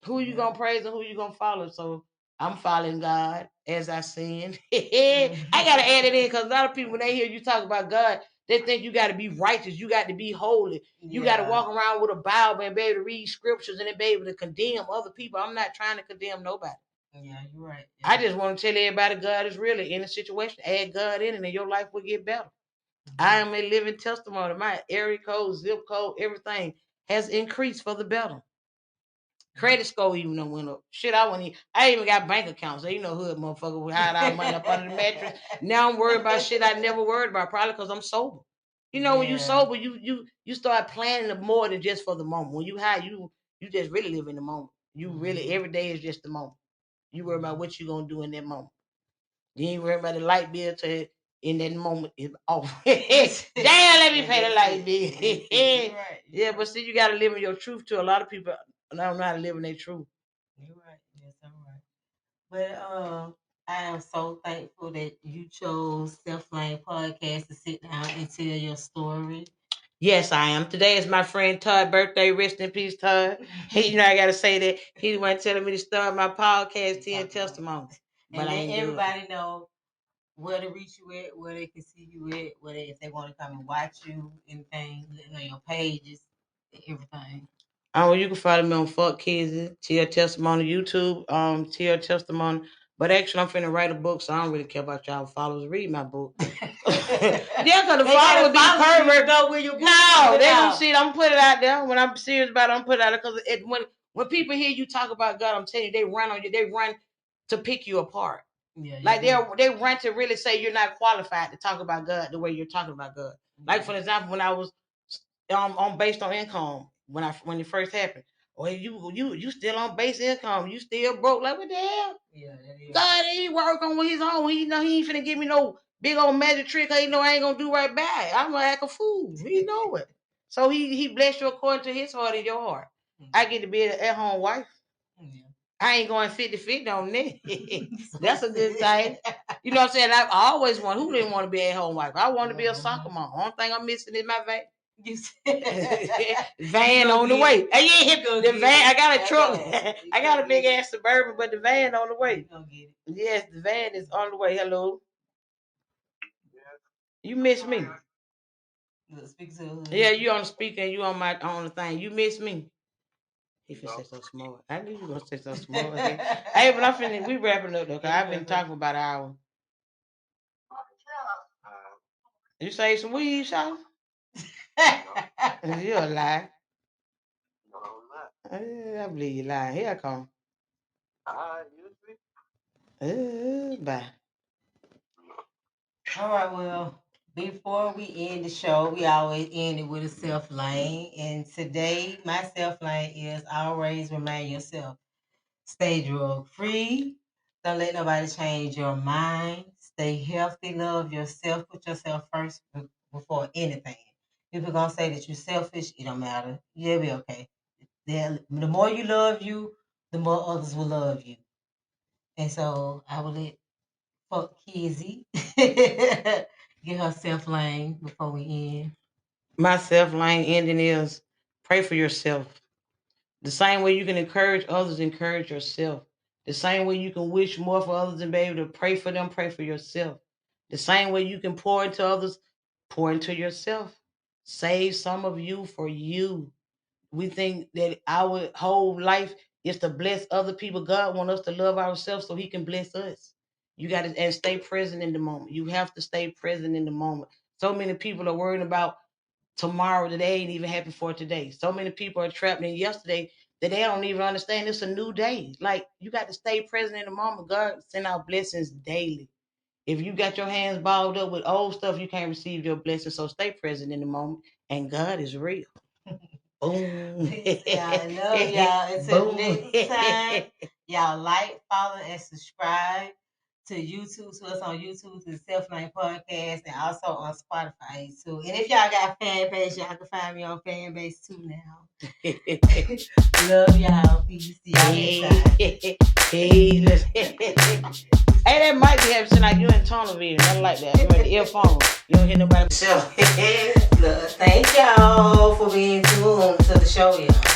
Who you gonna praise and who you gonna follow. So I'm following God as I sin. I gotta add it in because a lot of people when they hear you talk about God, they think you got to be righteous, you got to be holy, you got to walk around with a Bible and be able to read scriptures and then be able to condemn other people. I'm not trying to condemn nobody. Yeah, you're right. Yeah. I just want to tell everybody God is really in a situation. Add God in it and your life will get better. I am a living testimony. My area code, zip code, everything has increased for the better. Credit score even went up. Shit, I even got bank accounts. So hood motherfucker, we hide our money up under the mattress. Now I'm worried about shit I never worried about, probably because I'm sober. When you sober, you start planning more than just for the moment. When you high, you just really live in the moment. You really every day is just the moment. You worry about what you gonna do in that moment. You ain't worry about the light bill till in that moment is off. Damn, let me pay the light bill. Right. Yeah, but see, you gotta live in your truth too. A lot of people don't know how to live in their truth. You're right. Yes, I'm right. But I am so thankful that you chose Self Lane Podcast to sit down and tell your story. Yes, I am. Today is my friend Todd's birthday. Rest in peace, Todd. Hey, I gotta say that he the one telling me to start my podcast, Tea Testimony. But and let everybody know where to reach you at, where they can see you at, if they want to come and watch you, anything, your pages, everything. Well, you can follow me on Fuck Kizzy, THRU Testimony, YouTube, THRU Testimony. But actually, I'm finna write a book, so I don't really care about y'all followers. Read my book. Yeah, because the followers be pervert. No, they don't see it. I'm put it out there. When I'm serious about it, I'm put it out there. Because when people hear you talk about God, I'm telling you, they run on you. They run to pick you apart. Yeah, like they run to really say you're not qualified to talk about God the way you're talking about God. Like for example, when I was on based on income when it first happened. Well, you still on base income, you still broke. Like what the hell? Yeah, God, he work on his own. He know he ain't finna give me no big old magic trick. He know I ain't gonna do right by. I'm gonna act a fool. He know it. So he blessed you according to his heart and your heart. I get to be an at-home wife. Yeah. I ain't going 50-50 on that. That's a good thing. You know what I'm saying? I always want, who didn't want to be a home wife? I want to be a soccer mom. Only thing I'm missing is my van. Van on the way. The van, I got a truck. I got a big ass Suburban, but the van on the way. Yes, the van is on the way. Hello. You miss me. Yeah, you on the speaker and you on the thing. You miss me. He finna say so smart. I knew you were gonna say so smart. Hey, but I'm finna, we wrapping up though, cause I've been talking for about an hour. You say some weed, Sean? You a lie. I believe you lying. Here I come. Bye. All right, well, before we end the show, we always end it with a self lane. And today, my self lane is always remain yourself. Stay drug free. Don't let nobody change your mind. Stay healthy. Love yourself. Put yourself first before anything. People gonna say that you're selfish. It don't matter. You'll be okay. The more you love you, the more others will love you. And so I will let Fuck Kizzy get her self lane before we end. My self lane ending is pray for yourself. The same way you can encourage others, encourage yourself. The same way you can wish more for others and be able to pray for them, pray for yourself. The same way you can pour into others, pour into yourself. Save some of you for you. We think that our whole life is to bless other people. God wants us to love ourselves so he can bless us. You got to and stay present in the moment. You have to stay present in the moment. So many people are worrying about tomorrow that they ain't even happy for today. So many people are trapped in yesterday that they don't even understand it's a new day. Like you got to stay present in the moment. God send out blessings daily. If you got your hands balled up with old stuff, you can't receive your blessings. So stay present in the moment. And God is real. Boom. I love y'all. Until next time, y'all like, follow, and subscribe to YouTube, to us on YouTube, to the Self Name Podcast, and also on Spotify too. And if y'all got fan base, y'all can find me on fan base too now. Love y'all. Peace. See y'all next time. Hey, that might be having it seem like you in tunnel vision. I like that. You in the earphone. You don't hear nobody. Look, thank y'all for being tuned to the show, y'all.